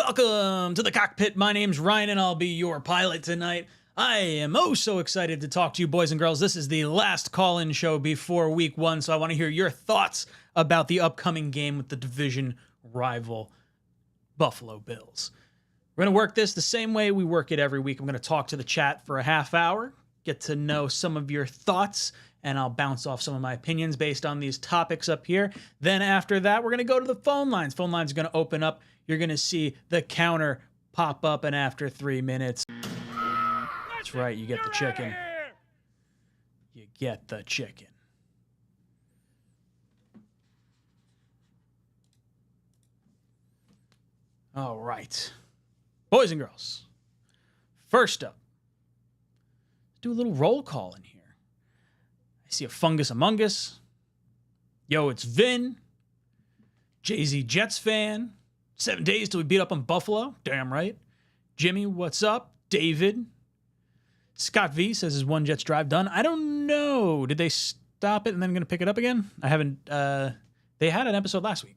Welcome to the Cockpit. My name's Ryan, and I'll be your pilot tonight. I am oh so excited to talk to you, boys and girls. This is the last call-in show before week one, so I want to hear your thoughts about the upcoming game with the division rival Buffalo Bills. We're going to work this the same way we work it every week. I'm going to talk to the chat for a half hour, get to know some of your thoughts, and I'll bounce off some of my opinions based on these topics up here. Then after that, we're going to go to the phone lines. Phone lines are going to open up. You're going to see the counter pop up, and after 3 minutes, that's right, you get the chicken. You get the chicken. All right. Boys and girls, first up, do a little roll call in here. I see a fungus among us. Yo, it's Vin. Jay-Z Jets fan. 7 days till we beat up on Buffalo. Damn right. Jimmy, what's up? David. Scott V says his one Jets drive done. I don't know. Did they stop it and then going to pick it up again? I haven't. They had an episode last week.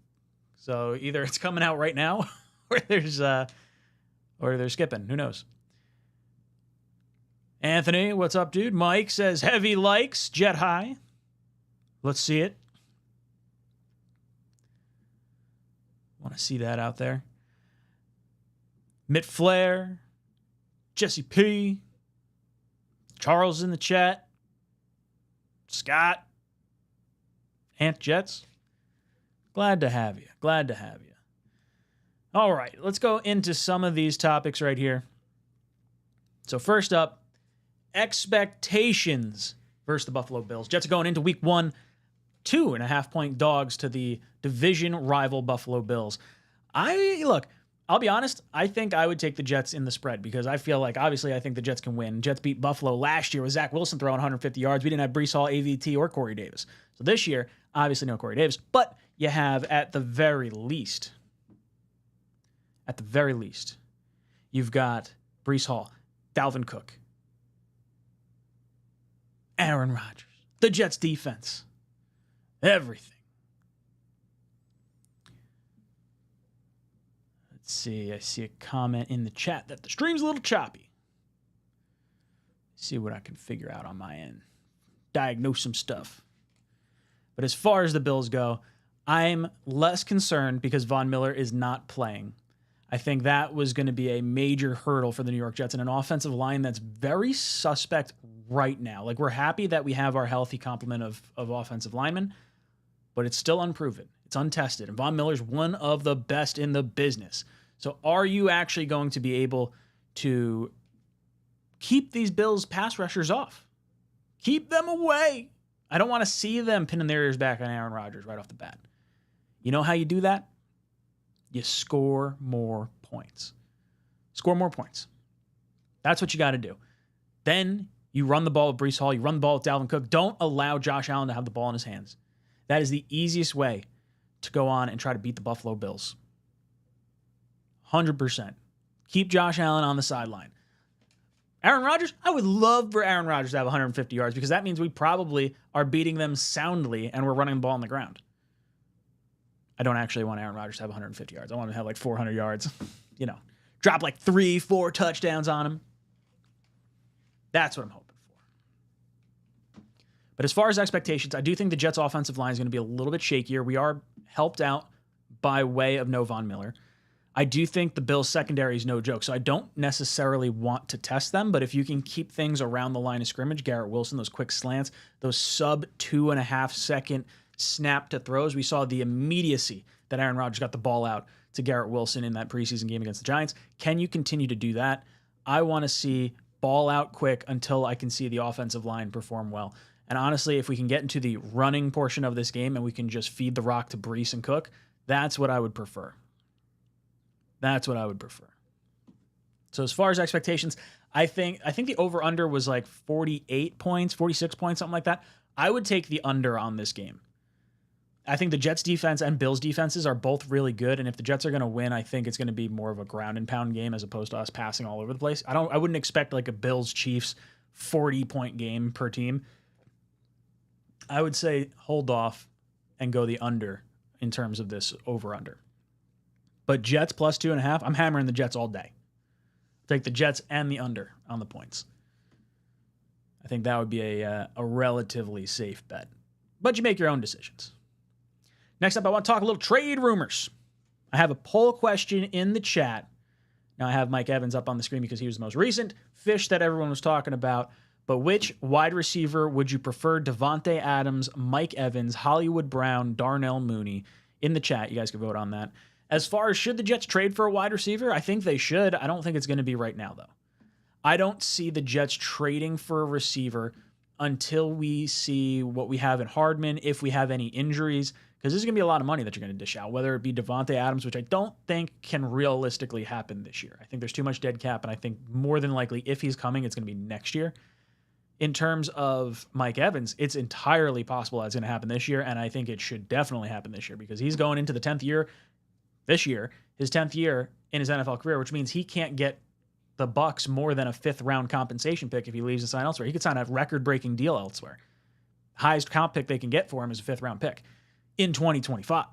So either it's coming out right now or they're skipping. Who knows? Anthony, what's up, dude? Mike says heavy likes, jet high. Let's see it. Want to see that out there. Mitt Flair, Jesse P, Charles in the chat, Scott, Ant Jets. Glad to have you. Glad to have you. All right, let's go into some of these topics right here. So first up, expectations versus the Buffalo Bills. Jets are going into week one, 2.5-point dogs to the division rival Buffalo Bills. I'll be honest, I think I would take the Jets in the spread because I feel like, obviously, I think the Jets can win. Jets beat Buffalo last year with Zach Wilson throwing 150 yards. We didn't have Breece Hall, AVT, or Corey Davis. So this year, obviously no Corey Davis, but you have at the very least, you've got Breece Hall, Dalvin Cook, Aaron Rodgers, the Jets defense, everything. Let's see. I see a comment in the chat that the stream's a little choppy. See what I can figure out on my end. Diagnose some stuff. But as far as the Bills go, I'm less concerned because Von Miller is not playing. I think that was going to be a major hurdle for the New York Jets and an offensive line that's very suspect right now. Like, we're happy that we have our healthy complement of offensive linemen, but it's still unproven. It's untested. And Von Miller's one of the best in the business. So are you actually going to be able to keep these Bills pass rushers off? Keep them away. I don't want to see them pinning their ears back on Aaron Rodgers right off the bat. You know how you do that? You score more points. Score more points. That's what you got to do. Then you run the ball with Breece Hall. You run the ball with Dalvin Cook. Don't allow Josh Allen to have the ball in his hands. That is the easiest way to go on and try to beat the Buffalo Bills. 100%. Keep Josh Allen on the sideline. Aaron Rodgers, I would love for Aaron Rodgers to have 150 yards because that means we probably are beating them soundly and we're running the ball on the ground. I don't actually want Aaron Rodgers to have 150 yards. I want him to have like 400 yards. Drop like 3-4 touchdowns on him. That's what I'm hoping for. But as far as expectations, I do think the Jets' offensive line is going to be a little bit shakier. We are helped out by way of no Von Miller. I do think the Bills' secondary is no joke, so I don't necessarily want to test them, but if you can keep things around the line of scrimmage, Garrett Wilson, those quick slants, those sub 2.5-second snap to throws, we saw the immediacy that Aaron Rodgers got the ball out to Garrett Wilson in that preseason game against the Giants. Can you continue to do that? I want to see ball out quick until I can see the offensive line perform well. And honestly, if we can get into the running portion of this game and we can just feed the rock to Breece and Cook, that's what I would prefer. That's what I would prefer. So as far as expectations, I think the over-under was like 48 points, 46 points, something like that. I would take the under on this game. I think the Jets defense and Bills defenses are both really good, and if the Jets are going to win, I think it's going to be more of a ground and pound game as opposed to us passing all over the place. I wouldn't expect like a Bills Chiefs 40-point game per team. I would say hold off and go the under in terms of this over-under. But Jets plus 2.5, I'm hammering the Jets all day. Take the Jets and the under on the points. I think that would be a relatively safe bet. But you make your own decisions. Next up, I want to talk a little trade rumors. I have a poll question in the chat. Now, I have Mike Evans up on the screen because he was the most recent fish that everyone was talking about. But which wide receiver would you prefer? Devontae Adams, Mike Evans, Hollywood Brown, Darnell Mooney? In the chat, you guys can vote on that. As far as should the Jets trade for a wide receiver, I think they should. I don't think it's going to be right now, though. I don't see the Jets trading for a receiver until we see what we have in Hardman, if we have any injuries, because this is going to be a lot of money that you're going to dish out, whether it be Devontae Adams, which I don't think can realistically happen this year. I think there's too much dead cap, and I think more than likely, if he's coming, it's going to be next year. In terms of Mike Evans, it's entirely possible that's going to happen this year, and I think it should definitely happen this year because he's going into the 10th year this year, his 10th year in his NFL career, which means he can't get the Bucs more than a 5th round compensation pick if he leaves and sign elsewhere. He could sign a record-breaking deal elsewhere. Highest comp pick they can get for him is a 5th round pick in 2025.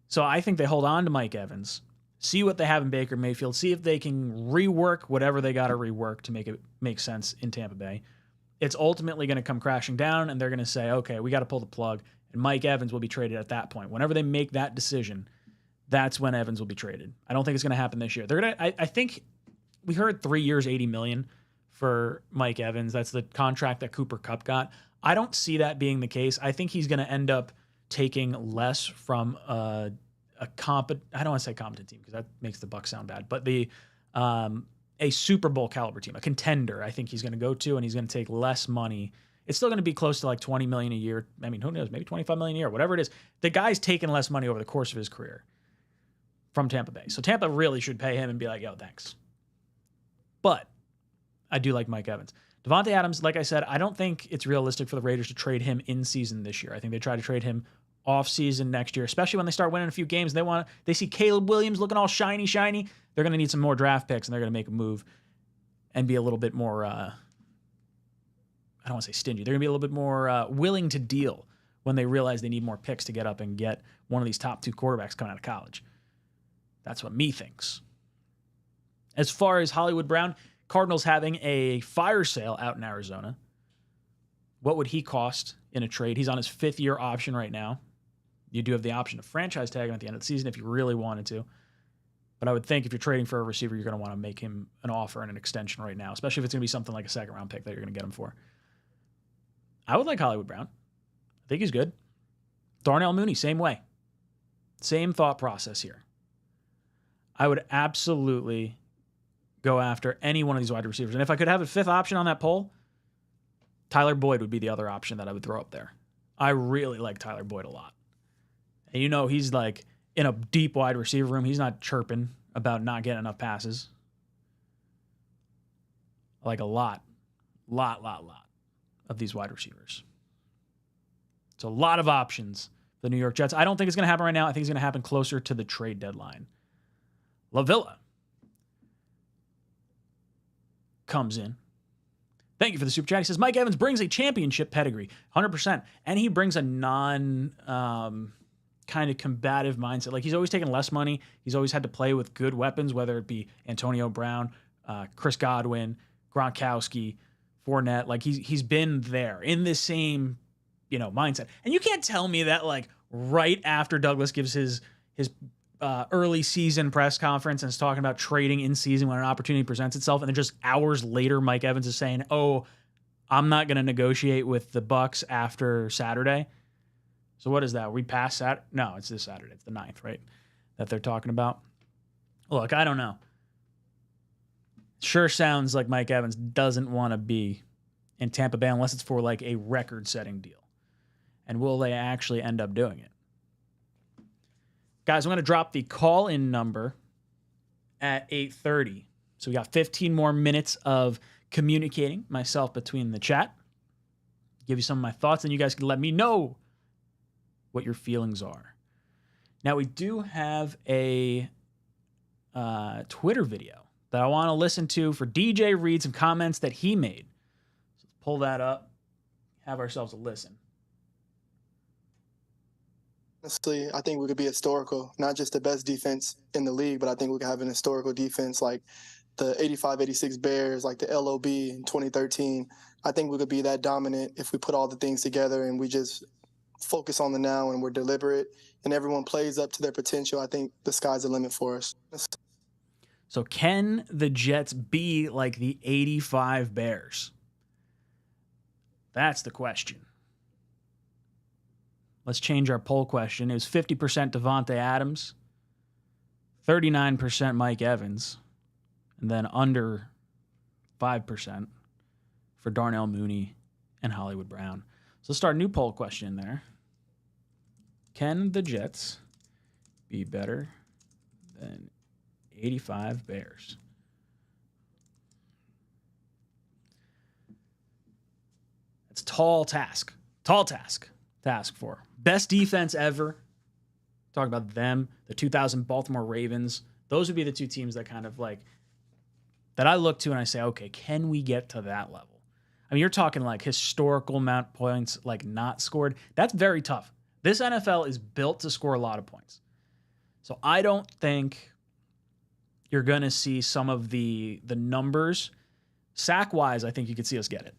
So I think they hold on to Mike Evans, see what they have in Baker Mayfield, see if they can rework whatever they got to rework to make it make sense in Tampa Bay. It's ultimately going to come crashing down, and they're going to say, okay, we got to pull the plug, and Mike Evans will be traded at that point. Whenever they make that decision, that's when Evans will be traded. I don't think it's going to happen this year. They're going to. I think we heard 3 years, $80 million for Mike Evans. That's the contract that Cooper Kupp got. I don't see that being the case. I think he's going to end up taking less from I don't want to say competent team because that makes the Bucs sound bad, but a Super Bowl caliber team, a contender. I think he's going to go to, and he's going to take less money. It's still going to be close to like $20 million a year. I mean, who knows? Maybe $25 million a year, whatever it is. The guy's taking less money over the course of his career from Tampa Bay. So Tampa really should pay him and be like, yo, thanks. But I do like Mike Evans. Devontae Adams, like I said, I don't think it's realistic for the Raiders to trade him in season this year. I think they try to trade him off season next year, especially when they start winning a few games. They see Caleb Williams looking all shiny. They're going to need some more draft picks, and they're going to make a move and be a little bit more, I don't want to say stingy. They're going to be a little bit more willing to deal when they realize they need more picks to get up and get one of these top 2 quarterbacks coming out of college. That's what me thinks. As far as Hollywood Brown, Cardinals having a fire sale out in Arizona. What would he cost in a trade? He's on his 5th-year option right now. You do have the option to franchise tag him at the end of the season if you really wanted to. But I would think if you're trading for a receiver, you're going to want to make him an offer and an extension right now, especially if it's going to be something like a 2nd-round pick that you're going to get him for. I would like Hollywood Brown. I think he's good. Darnell Mooney, same way. Same thought process here. I would absolutely go after any one of these wide receivers. And if I could have a 5th option on that poll, Tyler Boyd would be the other option that I would throw up there. I really like Tyler Boyd a lot. And you know, he's like in a deep wide receiver room. He's not chirping about not getting enough passes. I like a lot of these wide receivers. It's a lot of options for the New York Jets. I don't think it's going to happen right now. I think it's going to happen closer to the trade deadline. La Villa comes in. Thank you for the super chat. He says, Mike Evans brings a championship pedigree, 100%. And he brings a kind of combative mindset. Like, he's always taken less money. He's always had to play with good weapons, whether it be Antonio Brown, Chris Godwin, Gronkowski, Fournette. Like, he's been there in the same, mindset. And you can't tell me that, like, right after Douglas gives his early season press conference and is talking about trading in season when an opportunity presents itself, and then just hours later, Mike Evans is saying, "Oh, I'm not going to negotiate with the Bucs after Saturday." So what is that? We passed Saturday? No, it's this Saturday. It's the 9th, right? That they're talking about. Look, I don't know. Sure sounds like Mike Evans doesn't want to be in Tampa Bay unless it's for like a record-setting deal. And will they actually end up doing it? Guys, I'm going to drop the call-in number at 8:30. So we got 15 more minutes of communicating myself between the chat. Give you some of my thoughts, and you guys can let me know what your feelings are. Now, we do have a Twitter video that I want to listen to for DJ read some comments that he made. So let's pull that up, have ourselves a listen. Honestly, I think we could be historical, not just the best defense in the league, but I think we could have an historical defense like the 85-86 Bears, like the LOB in 2013. I think we could be that dominant if we put all the things together and we just focus on the now and we're deliberate and everyone plays up to their potential. I think the sky's the limit for us. So can the Jets be like the 85 Bears? That's the question. Let's change our poll question. It was 50% Devontae Adams, 39% Mike Evans, and then under 5% for Darnell Mooney and Hollywood Brown. So let's start a new poll question there. Can the Jets be better than 85 Bears? It's a tall task. Tall task to ask for. Best defense ever. Talk about them. The 2000 Baltimore Ravens. Those would be the two teams that kind of like, that I look to and I say, okay, can we get to that level? I mean, you're talking like historical amount of points, like not scored. That's very tough. This NFL is built to score a lot of points. So I don't think you're going to see some of the numbers. Sack-wise, I think you could see us get it.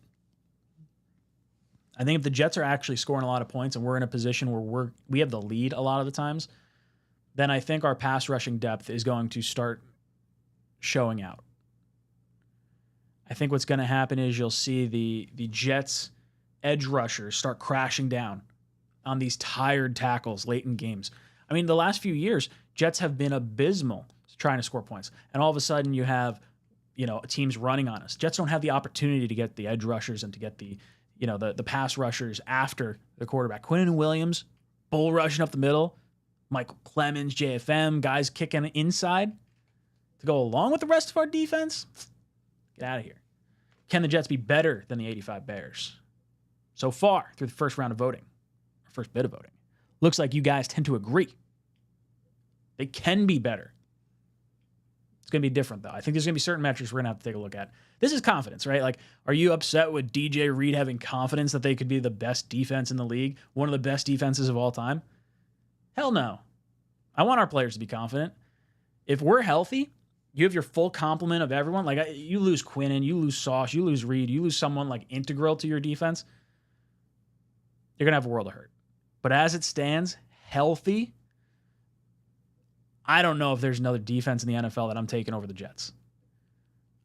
I think if the Jets are actually scoring a lot of points and we're in a position where we have the lead a lot of the times, then I think our pass rushing depth is going to start showing out. I think what's going to happen is you'll see the Jets edge rushers start crashing down on these tired tackles late in games. I mean, the last few years, Jets have been abysmal trying to score points. And all of a sudden you have, teams running on us. Jets don't have the opportunity to get the edge rushers and to get the pass rushers after the quarterback. Quinnen Williams, bull rushing up the middle. Michael Clemens, JFM, guys kicking inside to go along with the rest of our defense. Get out of here. Can the Jets be better than the 85 Bears? So far, through the first round of voting, or first bit of voting, looks like you guys tend to agree. They can be better. It's going to be different, though. I think there's going to be certain metrics we're going to have to take a look at. This is confidence, right? Like, are you upset with DJ Reed having confidence that they could be the best defense in the league, one of the best defenses of all time? Hell no. I want our players to be confident. If we're healthy, you have your full complement of everyone. Like, you lose Quinnen, you lose Sauce, you lose Reed, you lose someone like integral to your defense, you're going to have a world of hurt. But as it stands, healthy, I don't know if there's another defense in the NFL that I'm taking over the Jets.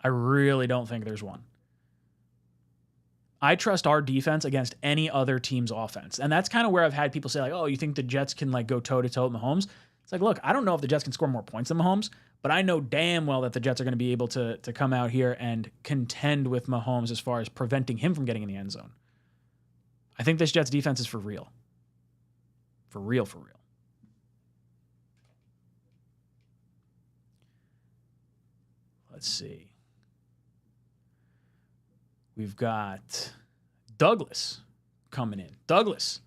I really don't think there's one. I trust our defense against any other team's offense. And that's kind of where I've had people say, like, oh, you think the Jets can like go toe-to-toe with Mahomes? It's like, look, I don't know if the Jets can score more points than Mahomes, but I know damn well that the Jets are going to be able to come out here and contend with Mahomes as far as preventing him from getting in the end zone. I think this Jets defense is for real. For real, for real. Let's see. We've got Douglas coming in. Douglas,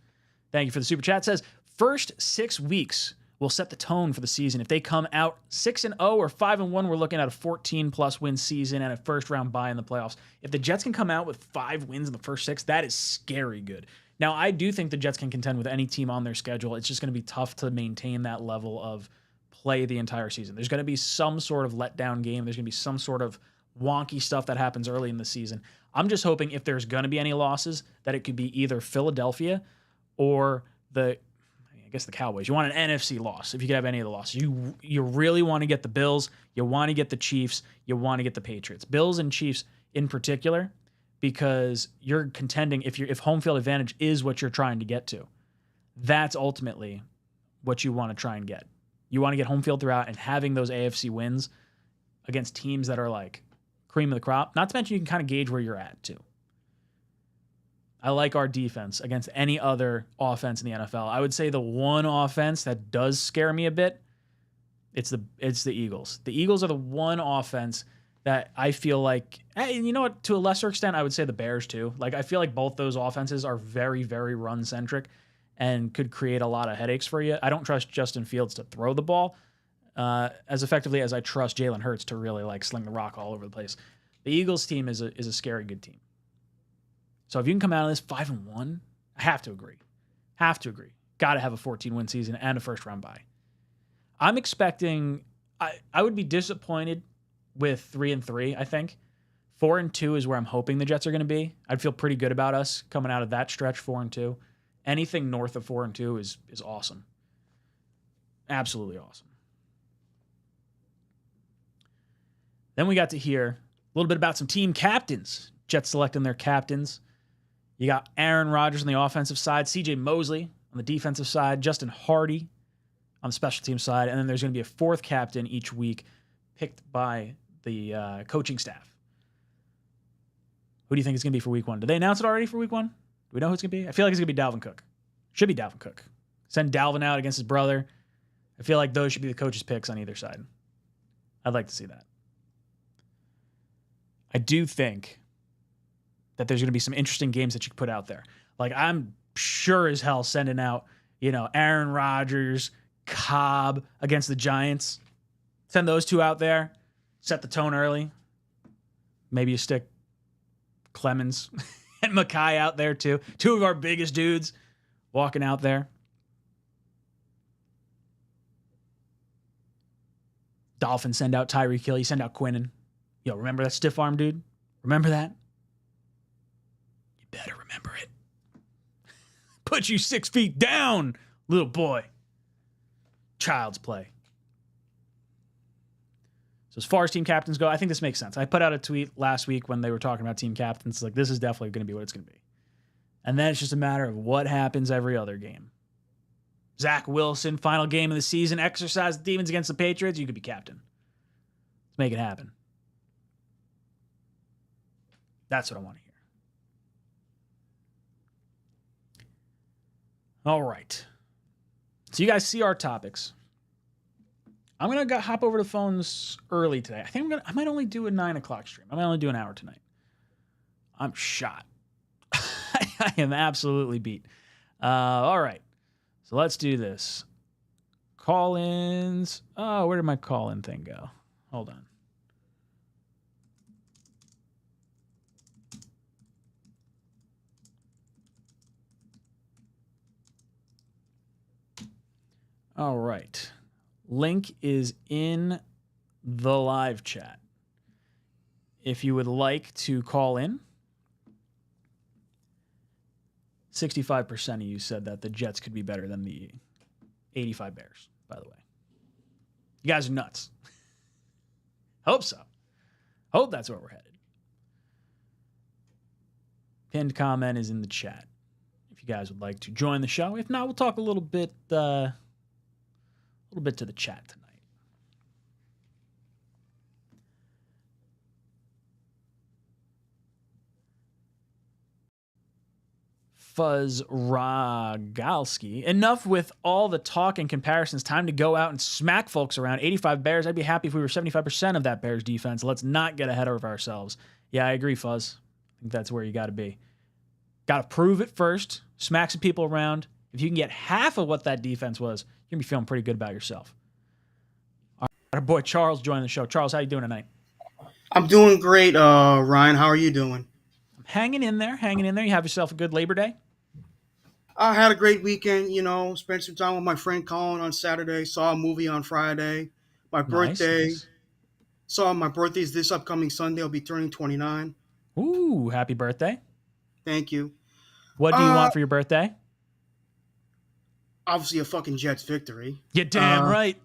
thank you for the super chat. Says, first 6 weeks will set the tone for the season. If they come out 6-0 or 5-1, we're looking at a 14-plus win season and a first-round bye in the playoffs. If the Jets can come out with 5 wins in the first 6, that is scary good. Now, I do think the Jets can contend with any team on their schedule. It's just going to be tough to maintain that level of play the entire season. There's going to be some sort of letdown game. There's going to be some sort of wonky stuff that happens early in the season. I'm just hoping if there's going to be any losses that it could be either Philadelphia or the Cowboys. You want an NFC loss if you could have any of the losses. You really want to get the Bills. You want to get the Chiefs. You want to get the Patriots. Bills and Chiefs in particular, because you're contending if home field advantage is what you're trying to get to. That's ultimately what you want to try and get. You want to get home field throughout and having those AFC wins against teams that are like cream of the crop. Not to mention you can kind of gauge where you're at too. I like our defense against any other offense in the NFL. I would say the one offense that does scare me a bit, it's the Eagles. The Eagles are the one offense that I feel like, you know what, to a lesser extent, I would say the Bears too. Like, I feel like both those offenses are very, very run-centric and could create a lot of headaches for you. I don't trust Justin Fields to throw the ball as effectively as I trust Jalen Hurts to really like sling the rock all over the place. The Eagles team is a scary good team. So if you can come out of this 5-1, I have to agree. got to have a 14-win season and a first-round bye. I'm expecting I would be disappointed with 3-3, I think. 4-2 is where I'm hoping the Jets are going to be. I'd feel pretty good about us coming out of that stretch 4-2. Anything north of 4-2 is awesome. Absolutely awesome. Then we got to hear a little bit about some team captains. Jets selecting their captains. You got Aaron Rodgers on the offensive side, CJ Mosley on the defensive side, Justin Hardy on the special team side, and then there's going to be a fourth captain each week picked by the coaching staff. Who do you think it's going to be for week 1? Did they announce it already for week 1? Do we know who it's going to be? I feel like it's going to be Dalvin Cook. Should be Dalvin Cook. Send Dalvin out against his brother. I feel like those should be the coaches' picks on either side. I'd like to see that. I do think that there's going to be some interesting games that you could put out there. Like, I'm sure as hell sending out, Aaron Rodgers, Cobb against the Giants. Send those two out there. Set the tone early. Maybe you stick Clemens and Mackay out there too. Two of our biggest dudes walking out there. Dolphins send out Tyreek Hill. You send out Quinnen. Yo, remember that stiff arm dude? Remember that? You better remember it. Put you 6 feet down, little boy. Child's play. So as far as team captains go, I think this makes sense. I put out a tweet last week when they were talking about team captains. Like, this is definitely going to be what it's going to be. And then it's just a matter of what happens every other game. Zach Wilson, final game of the season, exercise the demons against the Patriots. You could be captain. Let's make it happen. That's what I want to hear. All right. So you guys see our topics. I'm going to hop over the phones early today. I think I might only do a 9 o'clock stream. I might only do an hour tonight. I'm shot. I am absolutely beat. All right. So let's do this. Call-ins. Oh, where did my call-in thing go? Hold on. All right. Link is in the live chat. If you would like to call in, 65% of you said that the Jets could be better than the 85 Bears, by the way. You guys are nuts. Hope so. Hope that's where we're headed. Pinned comment is in the chat if you guys would like to join the show. If not, we'll talk a little bit to the chat tonight. Fuzz Rogalski. Enough with all the talk and comparisons. Time to go out and smack folks around. 85 Bears. I'd be happy if we were 75% of that Bears defense. Let's not get ahead of ourselves. Yeah, I agree, Fuzz. I think that's where you got to be. Got to prove it first. Smack some people around. If you can get half of what that defense was, you're going to be feeling pretty good about yourself. All right, our boy Charles joined the show. Charles, how you doing tonight? I'm doing great, Ryan. How are you doing? I'm hanging in there. You have yourself a good Labor Day? I had a great weekend, spent some time with my friend Colin on Saturday, saw a movie on Friday. My birthday, Nice. my birthday's this upcoming Sunday. I'll be turning 29. Ooh, happy birthday. Thank you. What do you want for your birthday? Obviously a fucking Jets victory. You're damn right.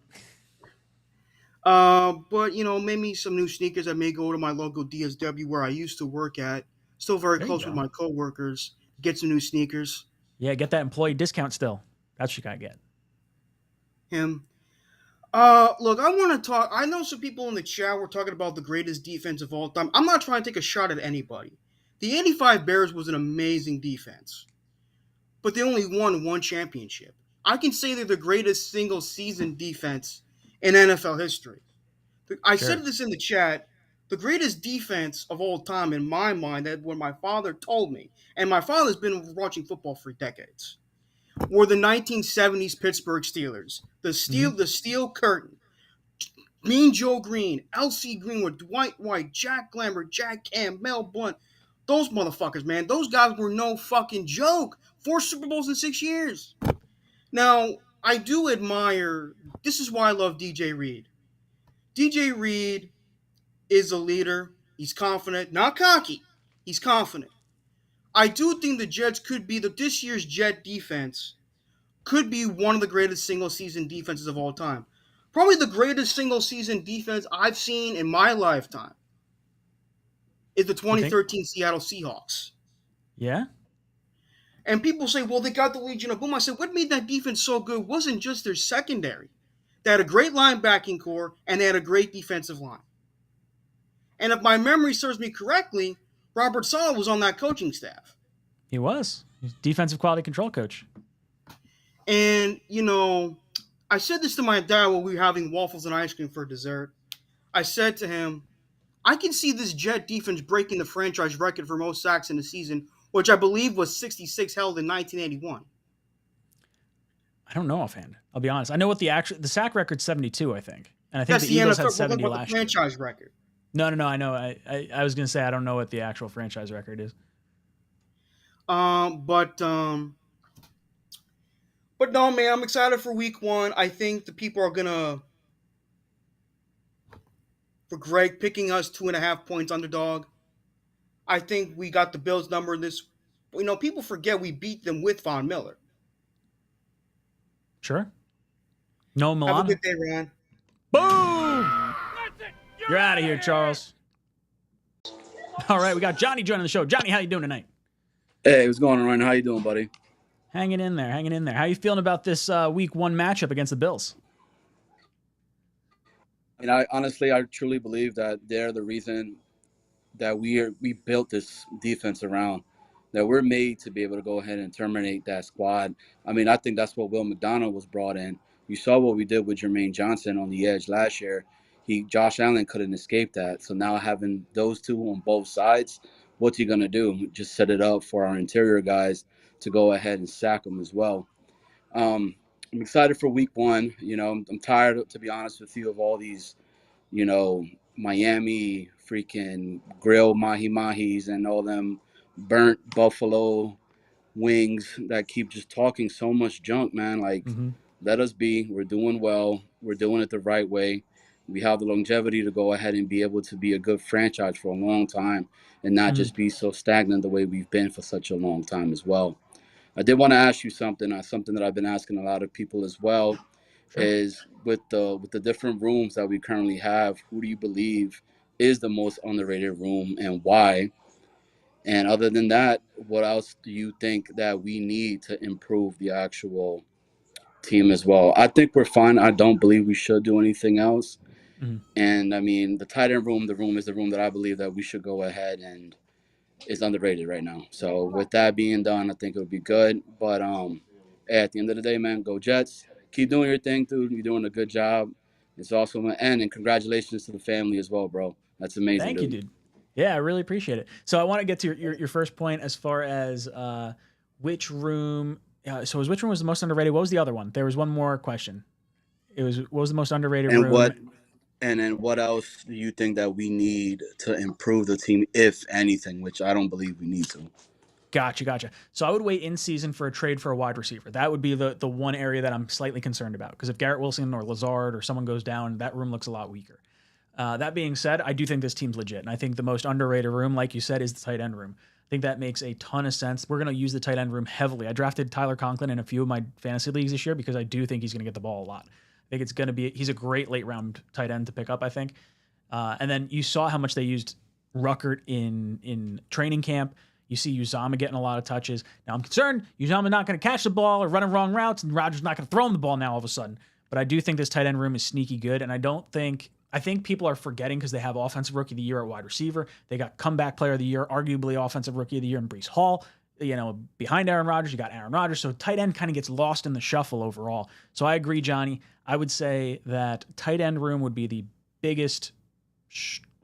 But, maybe some new sneakers. I may go to my local DSW where I used to work at. Still very There close you with go. my coworkers. Get some new sneakers. Yeah, get that employee discount still. That's what you got to get. Him. Look, I want to talk. I know some people in the chat were talking about the greatest defense of all time. I'm not trying to take a shot at anybody. The 85 Bears was an amazing defense, but they only won one championship. I can say they're the greatest single season defense in NFL history. I said this in the chat. The greatest defense of all time, in my mind, that what my father told me, and my father's been watching football for decades, were the 1970s Pittsburgh Steelers. The steel curtain. Mean Joe Green, L.C. Greenwood, Dwight White, Jack Lambert, Jack Cam, Mel Blount. Those motherfuckers, man. Those guys were no fucking joke. 4 Super Bowls in 6 years. Now, I do admire. This is why I love DJ Reed. DJ Reed is a leader. He's confident, not cocky. He's confident. I do think the Jets could be this year's Jet defense could be one of the greatest single season defenses of all time. Probably the greatest single season defense I've seen in my lifetime is the You think? 2013 Seattle Seahawks. Yeah. And people say, well, they got the Legion of Boom. I said, what made that defense so good wasn't just their secondary. They had a great linebacking core, and they had a great defensive line. And if my memory serves me correctly, Robert Saleh was on that coaching staff. He was. He's defensive quality control coach. And, I said this to my dad while we were having waffles and ice cream for dessert. I said to him, I can see this Jet defense breaking the franchise record for most sacks in the season, which I believe was 66 held in 1981. I don't know offhand. I'll be honest. I know what the sack record's 72, I think. And I think That's the Eagles had NFL, 70 the last year. franchise record. No, I know. I was going to say I don't know what the actual franchise record is. But no, man, I'm excited for week 1. I think the people are gonna, for Greg picking us 2.5 points underdog. I think we got the Bills number in this. People forget we beat them with Von Miller. Sure. No Milano. Have a good day, Ryan. Boom! You're out of here, Charles. All right, we got Johnny joining the show. Johnny, how you doing tonight? Hey, what's going on, Ryan? How you doing, buddy? Hanging in there. How you feeling about this week 1 matchup against the Bills? And I truly believe that they're the reason that we built this defense around, that we're made to be able to go ahead and terminate that squad. I mean, I think that's what Will McDonald was brought in. You saw what we did with Jermaine Johnson on the edge last year. Josh Allen couldn't escape that. So now having those two on both sides, what's he going to do? Just set it up for our interior guys to go ahead and sack them as well. I'm excited for week 1. I'm tired, to be honest with you, of all these, Miami freaking grill mahi-mahis and all them burnt buffalo wings that keep just talking so much junk, man. Like, let us be. We're doing well. We're doing it the right way. We have the longevity to go ahead and be able to be a good franchise for a long time and not just be so stagnant the way we've been for such a long time as well. I did want to ask you something that I've been asking a lot of people as well. Sure. Is with the different rooms that we currently have, who do you believe is the most underrated room and why? And other than that, what else do you think that we need to improve the actual team as well? I think we're fine. I don't believe we should do anything else. And I mean, the tight end room, is the room that I believe that we should go ahead and is underrated right now. So with that being done, I think it'll be good. But at the end of the day, man, go Jets. Keep doing your thing, dude. You're doing a good job. It's also my end, and congratulations to the family as well, bro. That's amazing. Thank you, dude. Yeah, I really appreciate it. So I want to get to your first point as far as which room. Which room was the most underrated? What was the other one? There was one more question. What was the most underrated room? And then what else do you think that we need to improve the team, if anything, which I don't believe we need to? Gotcha. So I would wait in season for a trade for a wide receiver. That would be the one area that I'm slightly concerned about, because if Garrett Wilson or Lazard or someone goes down, that room looks a lot weaker. That being said, I do think this team's legit, and I think the most underrated room, like you said, is the tight end room. I think that makes a ton of sense. We're going to use the tight end room heavily. I drafted Tyler Conklin in a few of my fantasy leagues this year because I do think he's going to get the ball a lot. I think he's a great late round tight end to pick up, I think. And then you saw how much they used Ruckert in training camp. You see Uzama getting a lot of touches. Now I'm concerned Uzama's not going to catch the ball or running wrong routes, and Rodgers not going to throw him the ball now all of a sudden. But I do think this tight end room is sneaky good, and I think people are forgetting because they have offensive rookie of the year at wide receiver. They got comeback player of the year, arguably offensive rookie of the year in Breece Hall. Behind Aaron Rodgers, you got Aaron Rodgers. So tight end kind of gets lost in the shuffle overall. So I agree, Johnny. I would say that tight end room would be the biggest,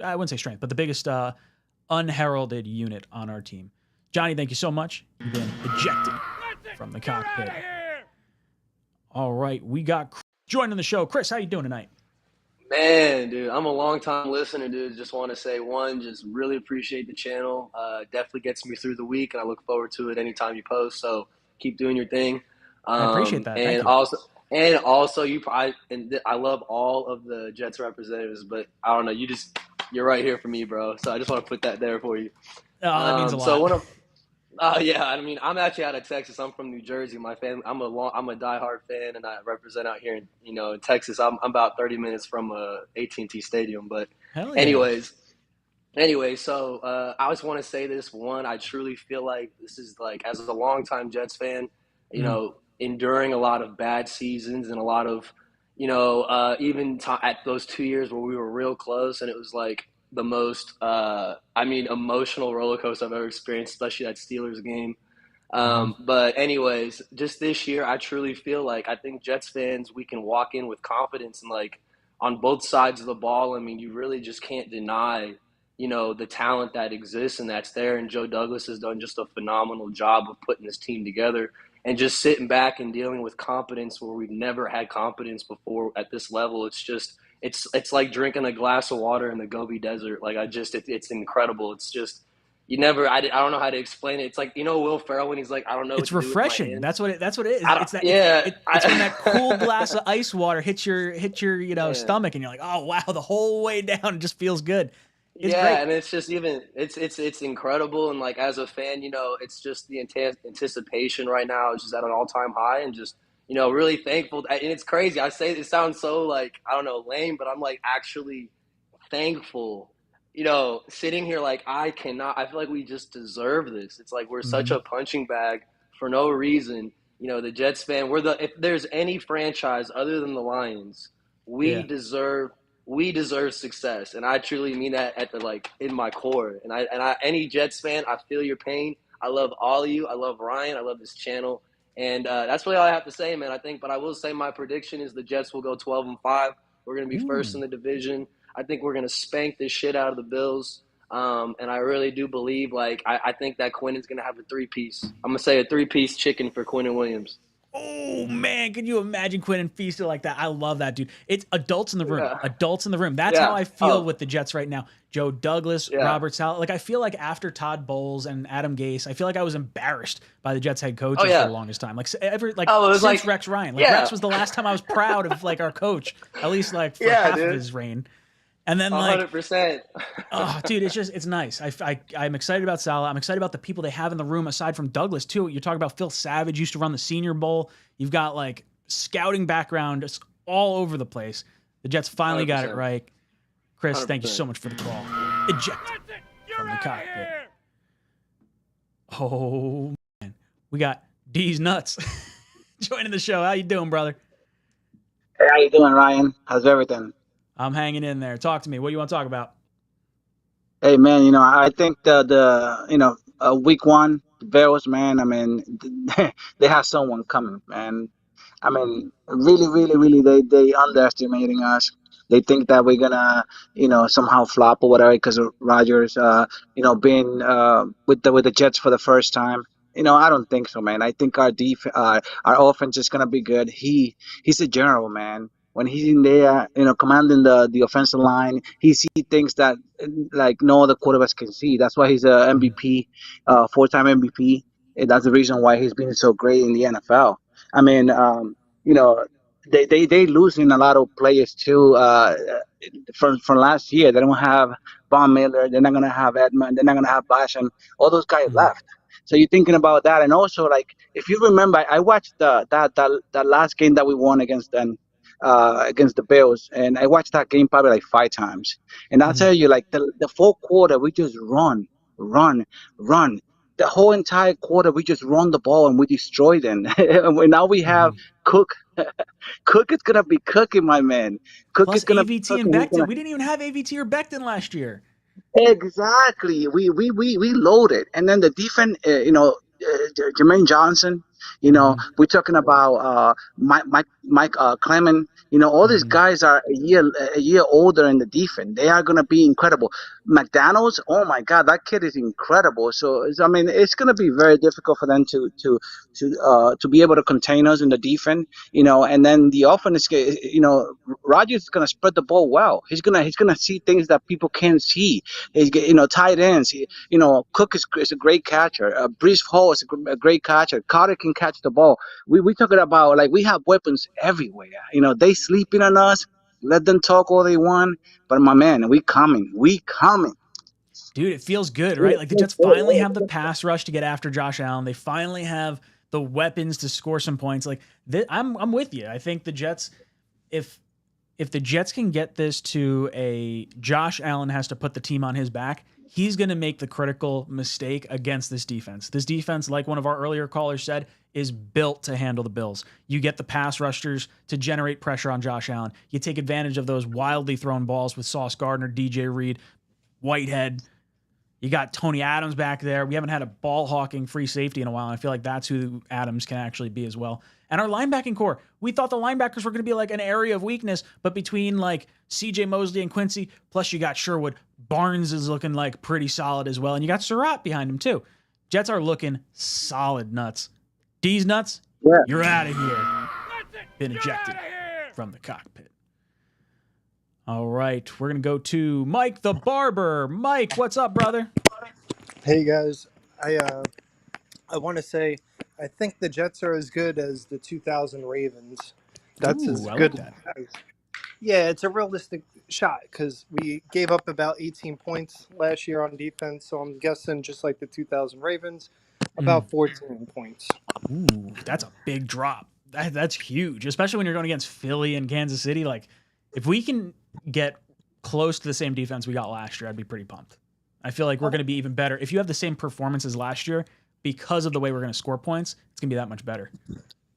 I wouldn't say strength, but the biggest unheralded unit on our team. Johnny, thank you so much. You've been ejected from the cockpit. All right, we got Chris joining the show. Chris, how you doing tonight? Man, dude, I'm a long-time listener, dude. Just want to say, just really appreciate the channel. Definitely gets me through the week, and I look forward to it anytime you post. So keep doing your thing. I appreciate that. Thank And you. also I love all of the Jets representatives, but I don't know, you're right here for me, bro. So I just want to put that there for you. Oh, that means a So lot. one of yeah, I mean, I'm actually out of Texas. I'm from New Jersey. My family, I'm a diehard fan, and I represent out here in Texas. I'm about 30 minutes from AT&T Stadium. But, Hell yeah. anyways, so I just want to say this. One, I truly feel like this is like, as a longtime Jets fan, Mm, enduring a lot of bad seasons and a lot of, at those 2 years where we were real close, and it was like the most, emotional roller coaster I've ever experienced, especially that Steelers game. mm-hmm. But anyways, just this year, I truly feel like I think Jets fans, we can walk in with confidence and like on both sides of the ball. I mean, you really just can't deny, the talent that exists and that's there. And Joe Douglas has done just a phenomenal job of putting this team together and just sitting back and dealing with competence where we've never had competence before at this level. It's like drinking a glass of water in the Gobi Desert. Like it's incredible. It's just I don't know how to explain it. It's like, Will Ferrell when he's like, I don't know what It's to do with my refreshing. hands. That's what it is. I don't, It's that yeah, it's when that cool glass of ice water hits your yeah, stomach and you're like, oh wow, the whole way down it just feels good. It's yeah, great. and it's just it's incredible. And like as a fan, it's just the anticipation right now is just at an all time high, and just really thankful. And it's crazy. I say it sounds so like I don't know lame, but I'm like actually thankful. Sitting here like I cannot. I feel like we just deserve this. It's like we're such Mm-hmm. a punching bag for no reason. The Jets fan. If there's any franchise other than the Lions, we Yeah. deserve success, and I truly mean that at the like in my core. And any Jets fan, I feel your pain. I love all of you. I love Ryan. I love this channel, and that's really all I have to say, man. I think, but I will say my prediction is the Jets will go 12-5. We're gonna be first Ooh. in the division. I think we're gonna spank this shit out of the Bills. And I really do believe, like, I think that Quinn is gonna have a three-piece. I'm gonna say a three-piece chicken for Quinn and Williams. Oh man, could you imagine Quinn and Feasted like that? I love that, dude. It's adults in the room. Yeah, Adults in the room. That's how yeah, I feel oh, with the Jets right now. Joe Douglas, yeah, Robert Saleh. Like I feel like after Todd Bowles and Adam Gase, I feel like I was embarrassed by the Jets head oh coaches for the yeah, longest time. Like oh, it was since like, Rex Ryan. Like yeah, Rex was the last time I was proud of like our coach, at least like for yeah, half of dude, his reign. And then like 100%. oh, dude, it's nice. I'm excited about Salah. I'm excited about the people they have in the room aside from Douglas too. You're talking about Phil Savage used to run the Senior Bowl. You've got like scouting background just all over the place. The Jets finally got it 100%. right. Chris, thank you 100%. so much for the call. Eject from the cockpit. Oh man, we got Deez Nuts joining the show. How you doing, brother? Hey, how you doing, Ryan? How's everything? I'm hanging in there. Talk to me. What do you want to talk about? Hey, man, I think week one, the Bears, man, I mean, they have someone coming, man. I mean, really, really, really, they underestimating us. They think that we're gonna, somehow flop or whatever because of Rodgers, being with the Jets for the first time. I don't think so, man. I think our offense is gonna be good. He's a general, man. When he's in there, commanding the offensive line, he see things that like no other quarterbacks can see. That's why he's a Mhm. MVP, four-time MVP. And that's the reason why he's been so great in the NFL. I mean, you know, they losing a lot of players too. From last year, they don't have Von Miller. They're not gonna have Edmund. They're not gonna have Basham. All those guys Mhm. left. So you're thinking about that, and also like if you remember, I watched that last game that we won against the Bills, and I watched that game probably like 5 times. And I'll Mhm. tell you, like the fourth quarter, we just run, run. The whole entire quarter, we just run the ball and we destroy them. And now we have Mhm. Cook. Cook is gonna be cooking, my man. Cook Plus is gonna be AVT and cooking. He's Becton. gonna We didn't even have AVT or Becton last year. exactly. We loaded, and then the defense. Jermaine Johnson. Mhm. We're talking about Mike Mike Clement. All these guys are a year older in the defense. They are gonna be incredible. McDaniels, oh my God, that kid is incredible. So I mean, it's gonna be very difficult for them to be able to contain us in the defense. And then the offense, Rodgers is gonna spread the ball well. He's gonna see things that people can't see. Tight ends. Cook is a great catcher. Brees Hall is a great catcher. Carter can catch the ball. We talking about, like, we have weapons everywhere. They sleeping on us. Let them talk all they want. But my man, we coming. Dude, it feels good, right? Like the Jets finally have the pass rush to get after Josh Allen. They finally have the weapons to score some points. Like I'm with you. I think the Jets, if the Jets can get this to a Josh Allen has to put the team on his back, he's going to make the critical mistake against this defense. This defense, like one of our earlier callers said, is built to handle the Bills. You get the pass rushers to generate pressure on Josh Allen. You take advantage of those wildly thrown balls with Sauce Gardner, DJ Reed, Whitehead. You got Tony Adams back there. We haven't had a ball-hawking free safety in a while, and I feel like that's who Adams can actually be as well. And our linebacking core, we thought the linebackers were going to be like an area of weakness, but between like CJ Mosley and Quincy, plus you got Sherwood, Barnes is looking like pretty solid as well, and you got Surratt behind him too. Jets are looking solid nuts. Deez Nuts, Yeah. you're out of here. Been ejected from the cockpit. All right, we're going to go to Mike the Barber. Mike, what's up, brother? Hey guys, I want to say I think the Jets are as good as the 2000 Ravens. That's as Ooh, I good like that. as, yeah, it's a realistic shot because we gave up about 18 points last year on defense, so I'm guessing just like the 2000 Ravens, about 14 points. Ooh, that's a big drop. That's huge, especially when you're going against Philly and Kansas City. Like, if we can get close to the same defense we got last year, I'd be pretty pumped. I feel like we're going to be even better. If you have the same performance as last year, because of the way we're going to score points, it's going to be that much better.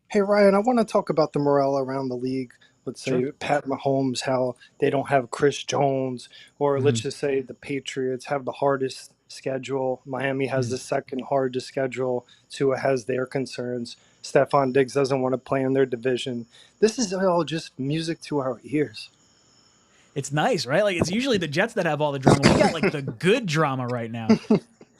Hey Ryan, I want to talk about the morale around the league. Let's say Sure. Pat Mahomes, how they don't have Chris Jones, or let's just say the Patriots have the hardest schedule. Miami has the second hardest schedule. Tua has their concerns. Stephon Diggs doesn't want to play in their division. This is all just music to our ears. It's nice, right? Like, it's usually the Jets that have all the drama. We got like the good drama right now.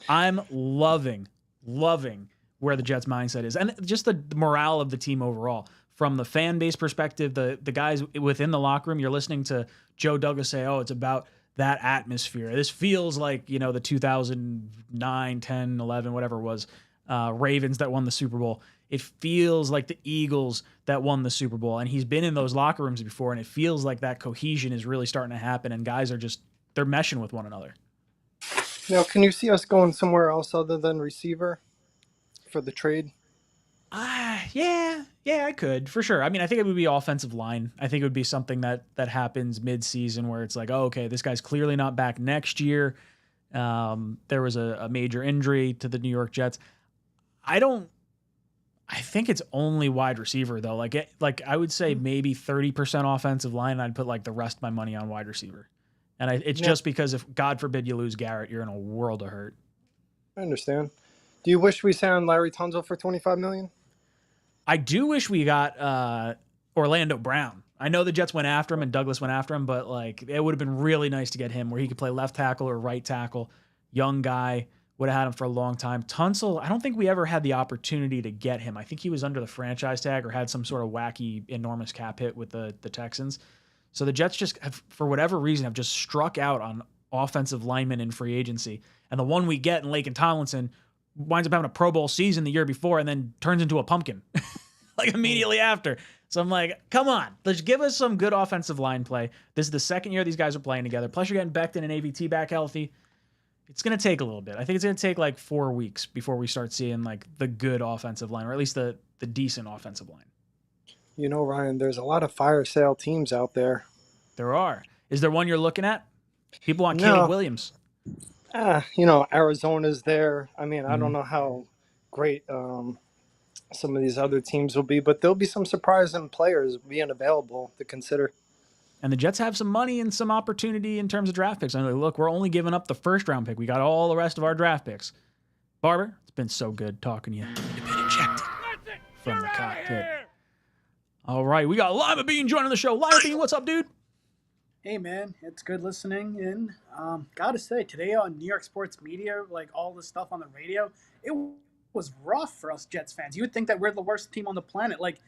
I'm loving where the Jets mindset is, and just the morale of the team overall. From the fan base perspective, the guys within the locker room, you're listening to Joe Douglas say, "Oh, it's about that atmosphere." This feels like, the 2009, 10, 11, whatever it was, Ravens that won the Super Bowl. It feels like the Eagles that won the Super Bowl, and he's been in those locker rooms before, and it feels like that cohesion is really starting to happen, and guys are they're meshing with one another. Now, can you see us going somewhere else other than receiver for the trade? Yeah, I could, for sure. I mean, I think it would be offensive line. I think it would be something that happens mid-season where it's like, oh, okay, this guy's clearly not back next year. There was a major injury to the New York Jets. I think it's only wide receiver though. Like I would say maybe 30% offensive line, and I'd put like the rest of my money on wide receiver. And it's just because if God forbid you lose Garrett, you're in a world of hurt. I understand. Do you wish we signed Larry Tunsil for $25 million? I do wish we got Orlando Brown. I know the Jets went after him and Douglas went after him, but like it would have been really nice to get him where he could play left tackle or right tackle. Young guy. Would have had him for a long time. Tunsil, I don't think we ever had the opportunity to get him. I think he was under the franchise tag or had some sort of wacky, enormous cap hit with the Texans. So the Jets just have, for whatever reason, have just struck out on offensive linemen in free agency. And the one we get in Laken Tomlinson winds up having a Pro Bowl season the year before and then turns into a pumpkin like immediately after. So I'm like, come on, let's give us some good offensive line play. This is the second year these guys are playing together. Plus you're getting Becton and AVT back healthy. It's going to take a little bit. I think it's going to take like 4 weeks before we start seeing like the good offensive line, or at least the decent offensive line. Ryan, there's a lot of fire sale teams out there. There are. Is there one you're looking at? People want Caleb Williams. Arizona's there. I mean, I don't know how great some of these other teams will be, but there'll be some surprising players being available to consider. And the Jets have some money and some opportunity in terms of draft picks. I'm like, look, we're only giving up the first round pick. We got all the rest of our draft picks. Barber, it's been so good talking to you. You've been ejected from the cockpit. All right, we got Lima Bean joining the show. Lima Bean, what's up, dude? Hey man, it's good listening in. Gotta say, today on New York Sports Media, like all the stuff on the radio, it was rough for us Jets fans. You would think that we're the worst team on the planet. Like,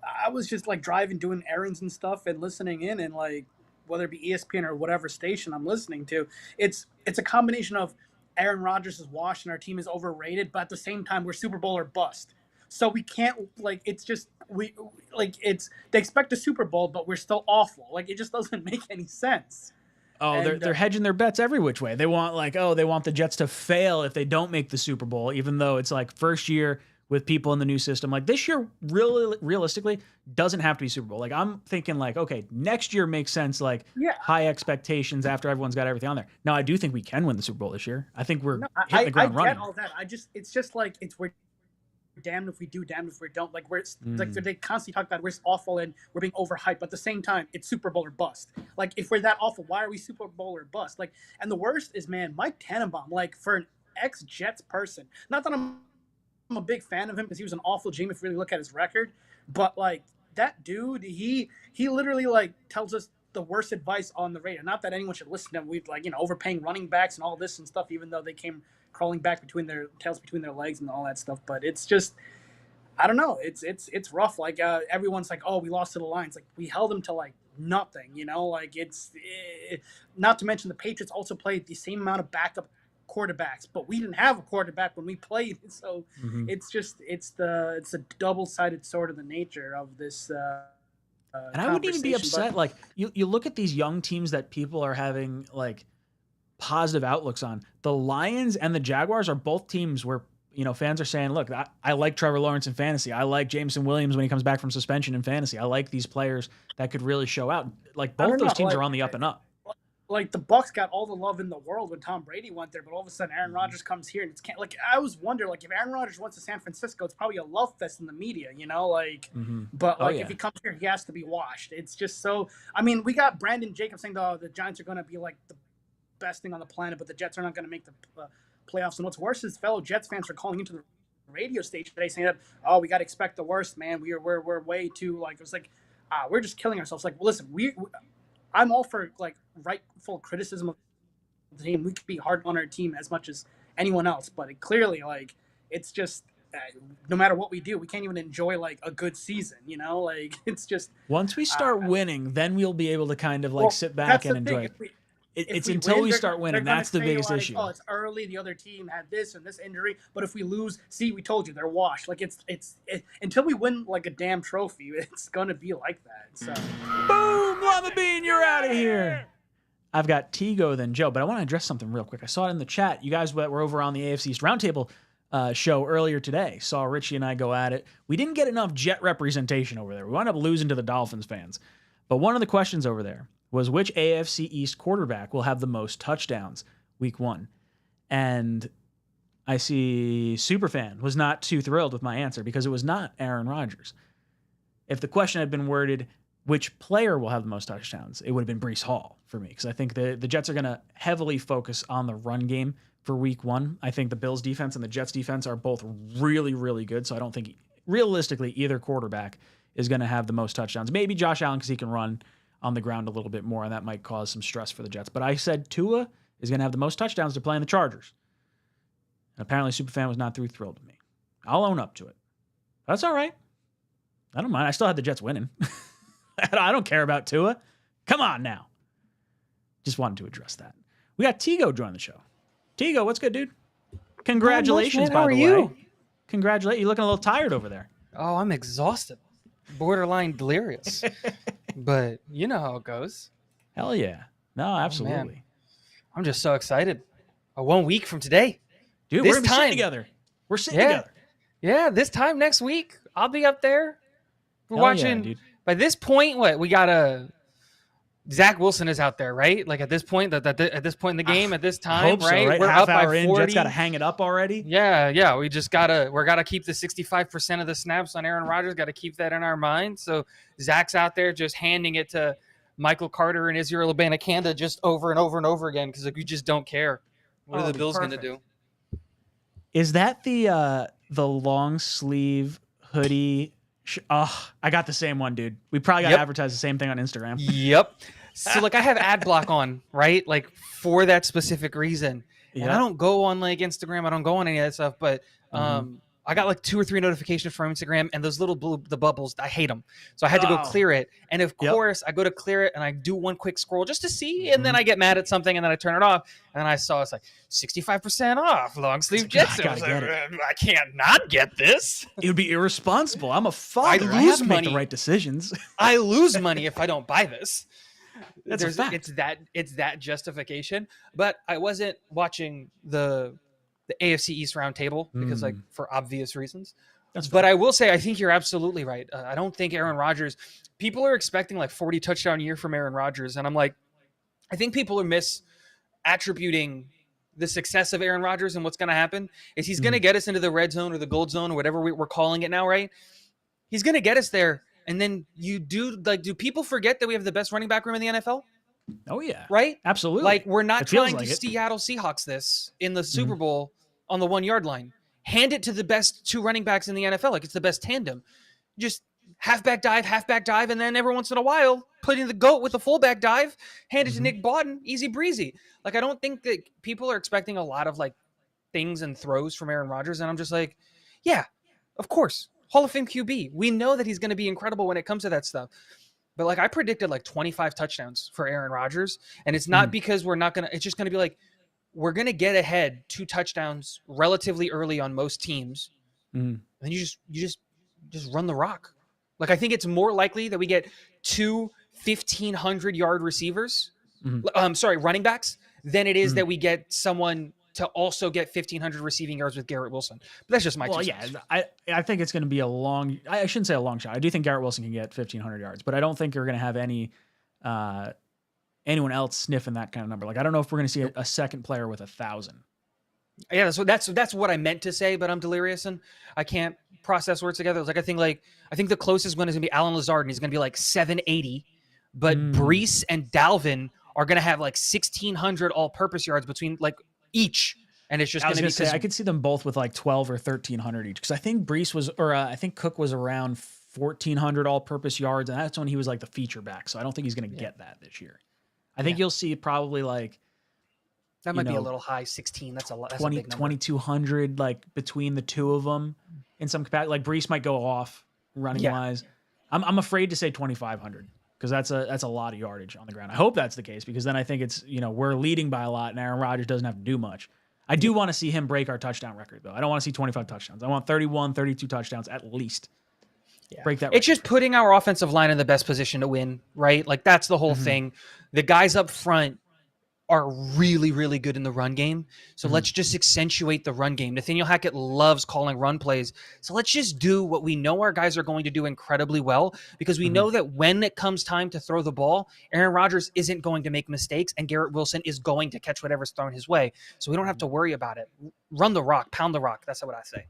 I was just like driving, doing errands and stuff, and listening in, and like whether it be ESPN or whatever station I'm listening to, it's a combination of Aaron Rodgers is washed and our team is overrated, but at the same time we're Super Bowl or bust. So we can't like it's just we like it's they expect a Super Bowl, but we're still awful. Like it just doesn't make any sense. Oh, And, they're hedging their bets every which way. They want they want the Jets to fail if they don't make the Super Bowl, even though it's like first year with people in the new system. Like this year, really realistically, doesn't have to be Super Bowl. Like I'm thinking like, okay, next year makes sense. Like high expectations after everyone's got everything on there. Now I do think we can win the Super Bowl this year. I think we're hitting the ground running. I get all that. It's just like we're damned if we do, damned if we don't. Like like they constantly talk about we're awful and we're being overhyped, but at the same time, it's Super Bowl or bust. Like if we're that awful, why are we Super Bowl or bust? Like, and the worst is, man, Mike Tannenbaum. Like for an ex-Jets person, not that I'm a big fan of him because he was an awful GM if you really look at his record, but like that dude, he literally like tells us the worst advice on the radio. Not that anyone should listen to him. We've like overpaying running backs and all this and stuff, even though they came crawling back between their tails between their legs and all that stuff. But it's just, I don't know. It's rough. Like everyone's like, oh, we lost to the Lions. Like we held them to like nothing. Like not to mention the Patriots also played the same amount of backup quarterbacks, but we didn't have a quarterback when we played. So it's a double-sided sword of the nature of this. And I wouldn't even be upset. Like you look at these young teams that people are having like positive outlooks on. The Lions and the Jaguars are both teams where fans are saying, look, I like Trevor Lawrence in fantasy. I like Jameson Williams when he comes back from suspension in fantasy. I like these players that could really show out. Like both those teams are on the up and up. Like the Bucs got all the love in the world when Tom Brady went there, but all of a sudden Aaron Rodgers comes here and it's can't. Like I always wonder, like if Aaron Rodgers went to San Francisco, it's probably a love fest in the media, But like if he comes here, he has to be washed. It's just so. I mean, we got Brandon Jacobs saying the Giants are going to be like the best thing on the planet, but the Jets are not going to make the playoffs. And what's worse is fellow Jets fans are calling into the radio station today saying that, oh, we got to expect the worst, man. We're way too like. It was like, we're just killing ourselves. Like, listen, I'm all for like rightful criticism of the team. We could be hard on our team as much as anyone else, but clearly, like, it's just no matter what we do, we can't even enjoy like a good season. Like it's just once we start winning, then we'll be able to kind of like sit back and enjoy it. It's until we start winning. That's the biggest issue. Oh, it's early. The other team had this and this injury, but if we lose, see, we told you they're washed. Like it's until we win like a damn trophy, it's gonna be like that. So, boom, Lima Bean, you're out of here. I've got Tigo then Joe, but I want to address something real quick. I saw it in the chat. You guys were over on the AFC East Roundtable show earlier today. Saw Richie and I go at it. We didn't get enough Jet representation over there. We wound up losing to the Dolphins fans. But one of the questions over there was which AFC East quarterback will have the most touchdowns week 1. And I see Superfan was not too thrilled with my answer because it was not Aaron Rodgers. If the question had been worded, which player will have the most touchdowns, it would have been Breece Hall for me because I think the Jets are going to heavily focus on the run game for week 1. I think the Bills defense and the Jets defense are both really, really good. So I don't think realistically either quarterback is going to have the most touchdowns. Maybe Josh Allen because he can run on the ground a little bit more, and that might cause some stress for the Jets. But I said Tua is going to have the most touchdowns to play in the Chargers. And apparently Superfan was not too thrilled with me. I'll own up to it. That's all right. I don't mind. I still had the Jets winning. I don't care about Tua. Come on now. Just wanted to address that. We got Tigo join the show. Tigo, what's good, dude? Congratulations, by the way. How are you? Congratulations. You're looking a little tired over there. Oh, I'm exhausted. Borderline delirious. But you know how it goes. Hell yeah. No, absolutely. I'm just so excited. 1 week from today. Dude, we're sitting together. We're sitting together. Yeah, this time next week, I'll be up there. We're Hell watching. Yeah, dude. By this point, we got Zach Wilson is out there, right? Like at this point, at this point in the game, at this time, hope so, right? We're half up hour by in, 40. Jets got to hang it up already. Yeah. We just gotta keep the 65% of the snaps on Aaron Rodgers. Got to keep that in our mind. So Zach's out there just handing it to Michael Carter and Israel Abanikanda just over and over and over again because we just don't care. What are the Bills going to do? Is that the long sleeve hoodie I got the same one, dude. We probably got to advertise the same thing on Instagram. Yep. So like I have ad block on, right? Like for that specific reason. And I don't go on like Instagram. I don't go on any of that stuff. But I got like 2 or 3 notifications from Instagram, and those little the bubbles, I hate them. So I had to go clear it. And of course, I go to clear it, and I do one quick scroll just to see, and then I get mad at something, and then I turn it off. And then I saw it's like 65% off long sleeve Jets. I can't not get this. It would be irresponsible. I'm a father. I have to make the right decisions. I lose money if I don't buy this. That's a fact. It's that justification. But I wasn't watching the AFC East roundtable because, like, for obvious reasons. But I will say, I think you're absolutely right. I don't think Aaron Rodgers. People are expecting like 40 touchdown year from Aaron Rodgers, and I'm like, I think people are misattributing the success of Aaron Rodgers. And what's going to happen is he's going to get us into the red zone or the gold zone or whatever we're calling it now, right? He's going to get us there. And then do people forget that we have the best running back room in the NFL? Oh, yeah. Right? Absolutely. Like, we're not trying to Seattle Seahawks this in the Super Bowl on the 1 yard line. Hand it to the best 2 running backs in the NFL. Like, it's the best tandem. Just halfback dive, and then every once in a while, putting the GOAT with a fullback dive, hand it to Nick Bawden, easy breezy. Like, I don't think that people are expecting a lot of, like, things and throws from Aaron Rodgers. And I'm just like, yeah, of course. Hall of Fame QB. We know that he's going to be incredible when it comes to that stuff. But like I predicted like 25 touchdowns for Aaron Rodgers. And it's not because it's just going to be like, we're going to get ahead 2 touchdowns relatively early on most teams. And then you just run the rock. Like, I think it's more likely that we get 2 1,500-yard receivers. Running backs, than it is that we get someone to also get 1,500 receiving yards with Garrett Wilson. But that's just my two cents. I think it's going to be I shouldn't say a long shot. I do think Garrett Wilson can get 1,500 yards, but I don't think you're going to have anyone else sniffing that kind of number. Like, I don't know if we're going to see a second player with 1,000. Yeah, so that's what I meant to say, but I'm delirious and I can't process words together. It's like I think the closest one is going to be Alan Lazard, and he's going to be like 780. But Brees and Dalvin are going to have like 1,600 all-purpose yards between like each, and it's just going to be. I could see them both with like 12 or 1,300 each, because I think I think Cook was around 1,400 all-purpose yards, and that's when he was like the feature back. So I don't think he's going to get that this year. I think you'll see probably like that might be a little high. 16. That's a lot. 2,200 like between the two of them in some capacity. Like Brees might go off running wise. I'm afraid to say 2,500. Because that's a lot of yardage on the ground. I hope that's the case, because then I think it's, we're leading by a lot and Aaron Rodgers doesn't have to do much. I do want to see him break our touchdown record, though. I don't want to see 25 touchdowns. I want 31, 32 touchdowns at least. Break that record. It's just putting our offensive line in the best position to win, right? Like, that's the whole thing. The guys up front are really, really good in the run game. So let's just accentuate the run game. Nathaniel Hackett loves calling run plays. So let's just do what we know our guys are going to do incredibly well, because we know that when it comes time to throw the ball, Aaron Rodgers isn't going to make mistakes and Garrett Wilson is going to catch whatever's thrown his way. So we don't have to worry about it. Run the rock, pound the rock. That's what I say.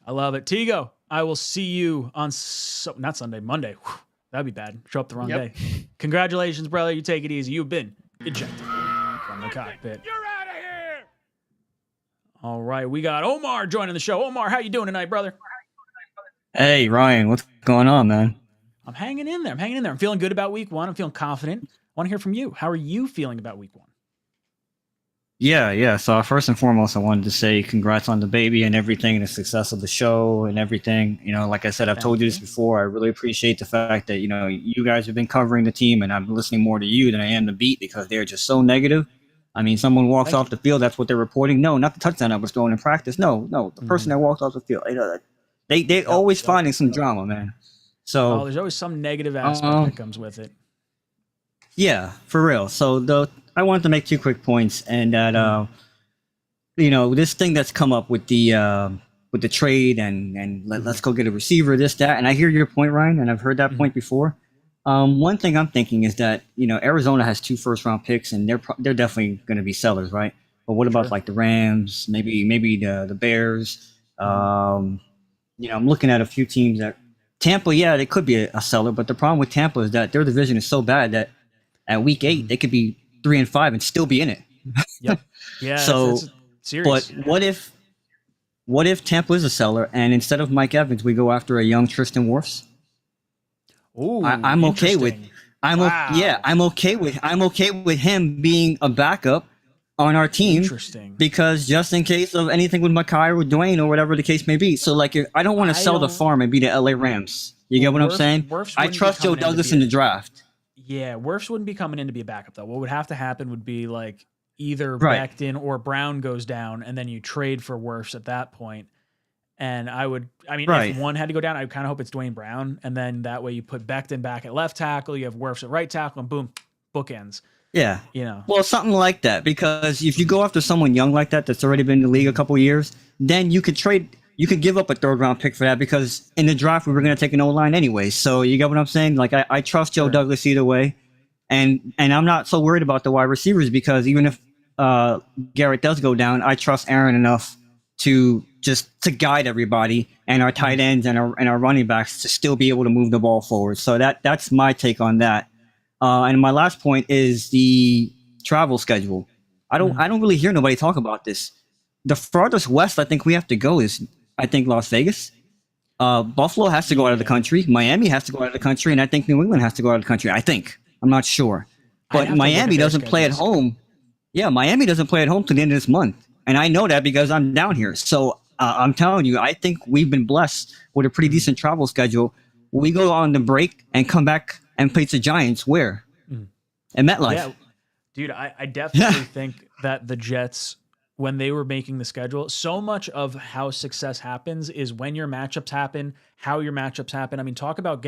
I love it. Tigo, I will see you on not Sunday, Monday. Whew, that'd be bad. Show up the wrong day. Congratulations, brother. You take it easy. You've been ejected from the cockpit. You're out of here. All right, we got Omar joining the show. Omar, how you doing tonight, brother? Hey, Ryan, what's going on, man? I'm hanging in there. I'm feeling good about week 1. I'm feeling confident. I want to hear from you. How are you feeling about week 1? Yeah. So first and foremost, I wanted to say congrats on the baby and everything, and the success of the show and everything. Like I said, I've told you this before. I really appreciate the fact that, you guys have been covering the team, and I'm listening more to you than I am to Beat, because they're just so negative. I mean, someone walks off the field, that's what they're reporting. No, not the touchdown that was thrown in practice. No, the person that walked off the fild. They're always finding some drama, man. So there's always some negative aspect that comes with it. Yeah, for real. So I wanted to make 2 quick points, and that this thing that's come up with the trade and let's go get a receiver, this, that, and I hear your point, Ryan, and I've heard that point before. One thing I'm thinking is that Arizona has 2 first-round picks, and they're definitely going to be sellers, right? But what about like the Rams, maybe the Bears? I'm looking at a few teams that Tampa, they could be a seller, but the problem with Tampa is that their division is so bad that at week 8 they could be 3-5 and still be in it. Yep. Yeah. So, it's serious. But what if Tampa is a seller and instead of Mike Evans, we go after a young Tristan Wirfs? Ooh, I'm okay with. interesting. Yeah, I'm okay with him being a backup on our team Interesting. because just in case of anything with Makai or Dwayne or whatever the case may be. So like, I don't want to sell the farm and be the LA Rams. You get what I'm saying? I trust Joe Douglas in the draft. Yeah, Wirfs wouldn't be coming in to be a backup though. What would have to happen would be like either Right. Becton or Brown goes down, and then you trade for Wirfs at that point. And Right. if one had to go down, I kind of hope it's Dwayne Brown, and then that way you put Becton back at left tackle, you have Wirfs at right tackle, and boom, bookends. Yeah. You know. Well, something like that, because if you go after someone young like that that's already been in the league a couple of years, then you could give up a third round pick for that because in the draft we were going to take an O-line anyway. So you get what I'm saying? Like I trust Joe Douglas either way, and I'm not so worried about the wide receivers because even if Garrett does go down, I trust Aaron enough to guide everybody and our tight ends and our running backs to still be able to move the ball forward. So that's my take on that. And my last point is the travel schedule. I don't really hear nobody talk about this. The farthest west I think we have to go is Las Vegas. Buffalo has to go out of the country. Miami has to go out of the country, and I think New England has to go out of the country. I'm not sure, but Miami doesn't play at home. Yeah, Miami doesn't play at home till the end of this month, and I know that because I'm down here. So I'm telling you, I think we've been blessed with a pretty decent travel schedule. We go on the break and come back and play the Giants where? In MetLife. Yeah, dude, I definitely think that the Jets, when they were making the schedule, so much of how success happens is when your matchups happen, how your matchups happen. I mean, talk about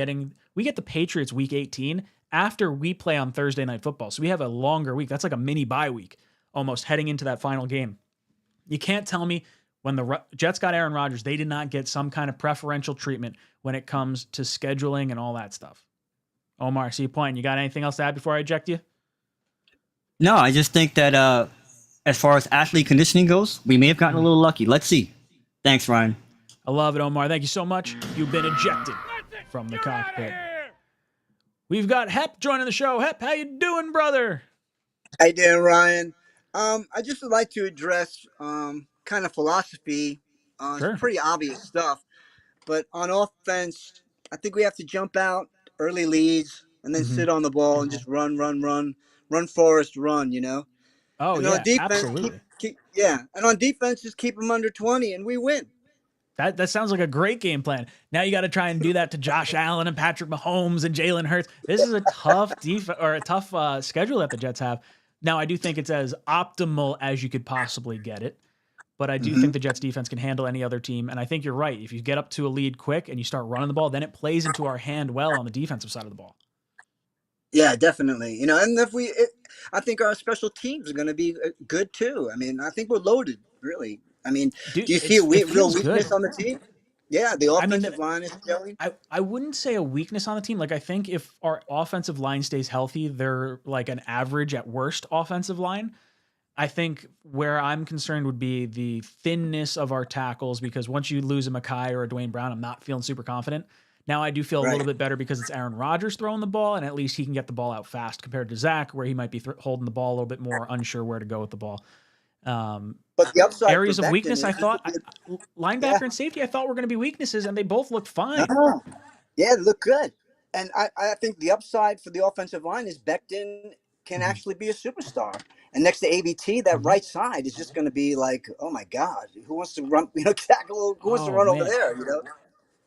we get the Patriots week 18 after we play on Thursday Night Football. So we have a longer week. That's like a mini bye week almost heading into that final game. You can't tell me when the Jets got Aaron Rodgers, they did not get some kind of preferential treatment when it comes to scheduling and all that stuff. Omar, I see your point. You got anything else to add before I eject you? No, I just think that as far as athlete conditioning goes, we may have gotten a little lucky. Let's see. Thanks, Ryan. I love it, Omar. Thank you so much. You've been ejected from the cockpit. We've got Hep joining the show. Hep, how you doing, brother? How you doing, Ryan? I just would like to address kind of philosophy. Sure. It's pretty obvious stuff, but on offense, I think we have to jump out early leads and then sit on the ball and just run, Forrest, run. You know. Oh, and yeah, on defense, absolutely. And on defense, just keep them under 20 and we win. That sounds like a great game plan. Now you got to try and do that to Josh Allen and Patrick Mahomes and Jalen Hurts. This is a tough schedule that the Jets have. Now I do think it's as optimal as you could possibly get it, but I do think the Jets defense can handle any other team. And I think you're right. If you get up to a lead quick and you start running the ball, then it plays into our hand well on the defensive side of the ball. Yeah, definitely. You know, and I think our special teams are going to be good too. I mean, I think we're loaded, really. I mean, Dude, do you see a real weakness good on the team? Yeah, the offensive line is gelling. I wouldn't say a weakness on the team. Like, I think if our offensive line stays healthy, they're like an average at worst offensive line. I think where I'm concerned would be the thinness of our tackles, because once you lose a Makai or a Dwayne Brown, I'm not feeling super confident. Now I do feel a little bit better because it's Aaron Rodgers throwing the ball, and at least he can get the ball out fast compared to Zach, where he might be holding the ball a little bit more, unsure where to go with the ball. But the upside areas of weakness, I thought, linebacker and safety, I thought were going to be weaknesses, and they both looked fine. Yeah, they look good. And I think the upside for the offensive line is Becton can actually be a superstar. And next to ABT, that right side is just going to be like, oh my God, who wants to run, tackle, who wants to run over there,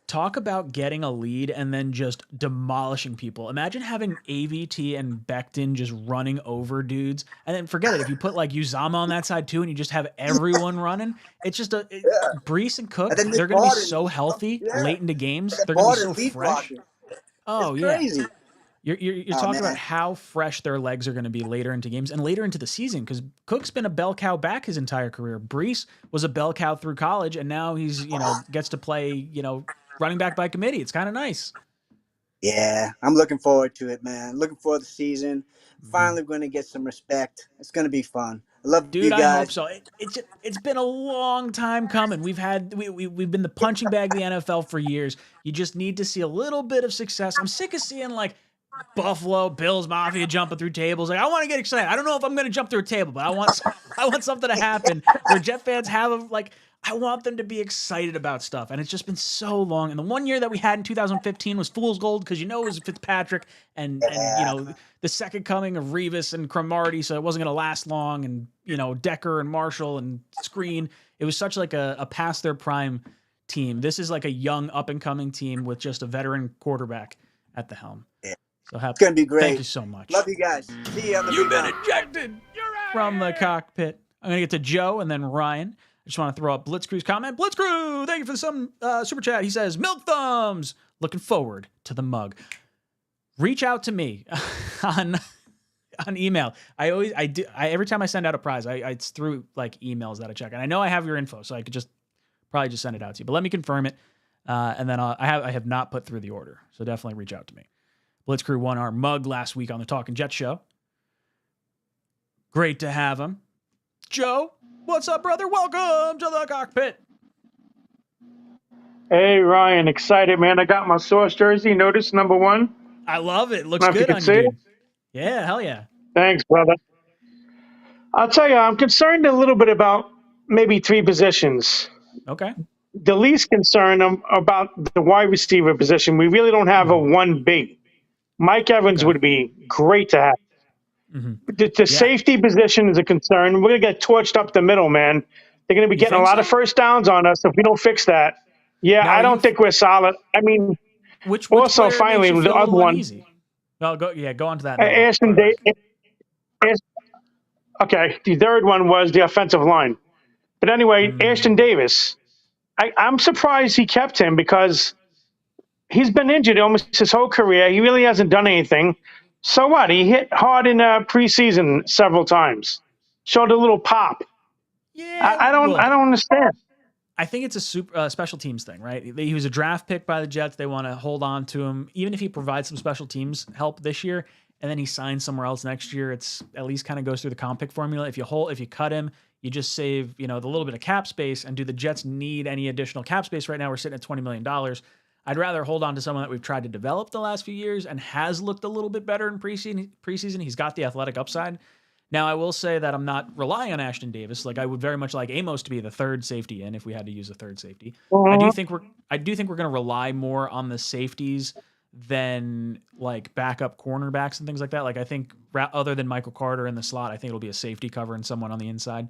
Talk about getting a lead and then just demolishing people. Imagine having AVT and Becton just running over dudes. And then forget it. If you put like Uzama on that side too and you just have everyone running, it's just Brees and Cook, they're going to be so healthy late into games. They're going to be so fresh. Blocking. Oh, it's yeah. Crazy. You're talking about how fresh their legs are going to be later into games and later into the season, because Cook's been a bell cow back his entire career. Brees was a bell cow through college, and now he's, gets to play, running back by committee. It's kind of nice. Yeah, I'm looking forward to it, man. Looking forward to the season. Finally, we're going to get some respect. It's going to be fun. I love you guys. I hope so. It's been a long time coming. We've been the punching bag of the NFL for years. You just need to see a little bit of success. I'm sick of seeing like Buffalo, Bills Mafia jumping through tables. Like, I want to get excited. I don't know if I'm going to jump through a table, but I want something to happen where Jet fans have I want them to be excited about stuff. And it's just been so long. And the one year that we had in 2015 was fool's gold because it was Fitzpatrick and the second coming of Revis and Cromartie, so it wasn't going to last long. And Decker and Marshall and Screen. It was such like a past their prime team. This is like a young up and coming team with just a veteran quarterback at the helm. Yeah. So happy. It's gonna be great. Thank you so much. Love you guys. See you on the You've been rebound. ejected from the cockpit. I'm gonna get to Joe and then Ryan. I just want to throw up Blitzcrew's comment. Blitzcrew, thank you for the super chat. He says, "Milk thumbs. Looking forward to the mug." Reach out to me on email. Every time I send out a prize, it's through like emails that I check, and I know I have your info, so I could probably just send it out to you. But let me confirm it, and then I have not put through the order, so definitely reach out to me. Blitzcrew won our mug last week on the Talking Jet show. Great to have him. Joe, what's up, brother? Welcome to the cockpit. Hey, Ryan, excited, man. I got my Source jersey. Notice number 1. I love it. Looks If you good can on see you, it. dude. Yeah, hell yeah. Thanks, brother. I'll tell you, I'm concerned a little bit about maybe 3 positions. Okay. The least concerned about the wide receiver position. We really don't have a 1B. Mike Evans would be great to have. The safety position is a concern. We're going to get torched up the middle, man. They're going to be getting a lot of first downs on us if we don't fix that. Yeah, I don't think we're solid. I mean, which also, player finally, makes you the feel a other little one. uneasy? Well, go on to that. Okay, the third one was the offensive line. But anyway, Ashton Davis, I'm surprised he kept him because he's been injured almost his whole career. He really hasn't done anything. So what? He hit hard in preseason several times. Showed a little pop. Yeah, I don't understand. I think it's a special teams thing, right? He was a draft pick by the Jets. They want to hold on to him, even if he provides some special teams help this year, and then he signs somewhere else next year. It's at least kind of goes through the comp pick formula. If you cut him, you just save the little bit of cap space. And do the Jets need any additional cap space right now? We're sitting at $20 million. I'd rather hold on to someone that we've tried to develop the last few years and has looked a little bit better in preseason. He's got the athletic upside. Now, I will say that I'm not relying on Ashton Davis. Like, I would very much like Amos to be the third safety in if we had to use a third safety. I do think we're going to rely more on the safeties than like backup cornerbacks and things like that. Like, I think other than Michael Carter in the slot, I think it'll be a safety cover and someone on the inside.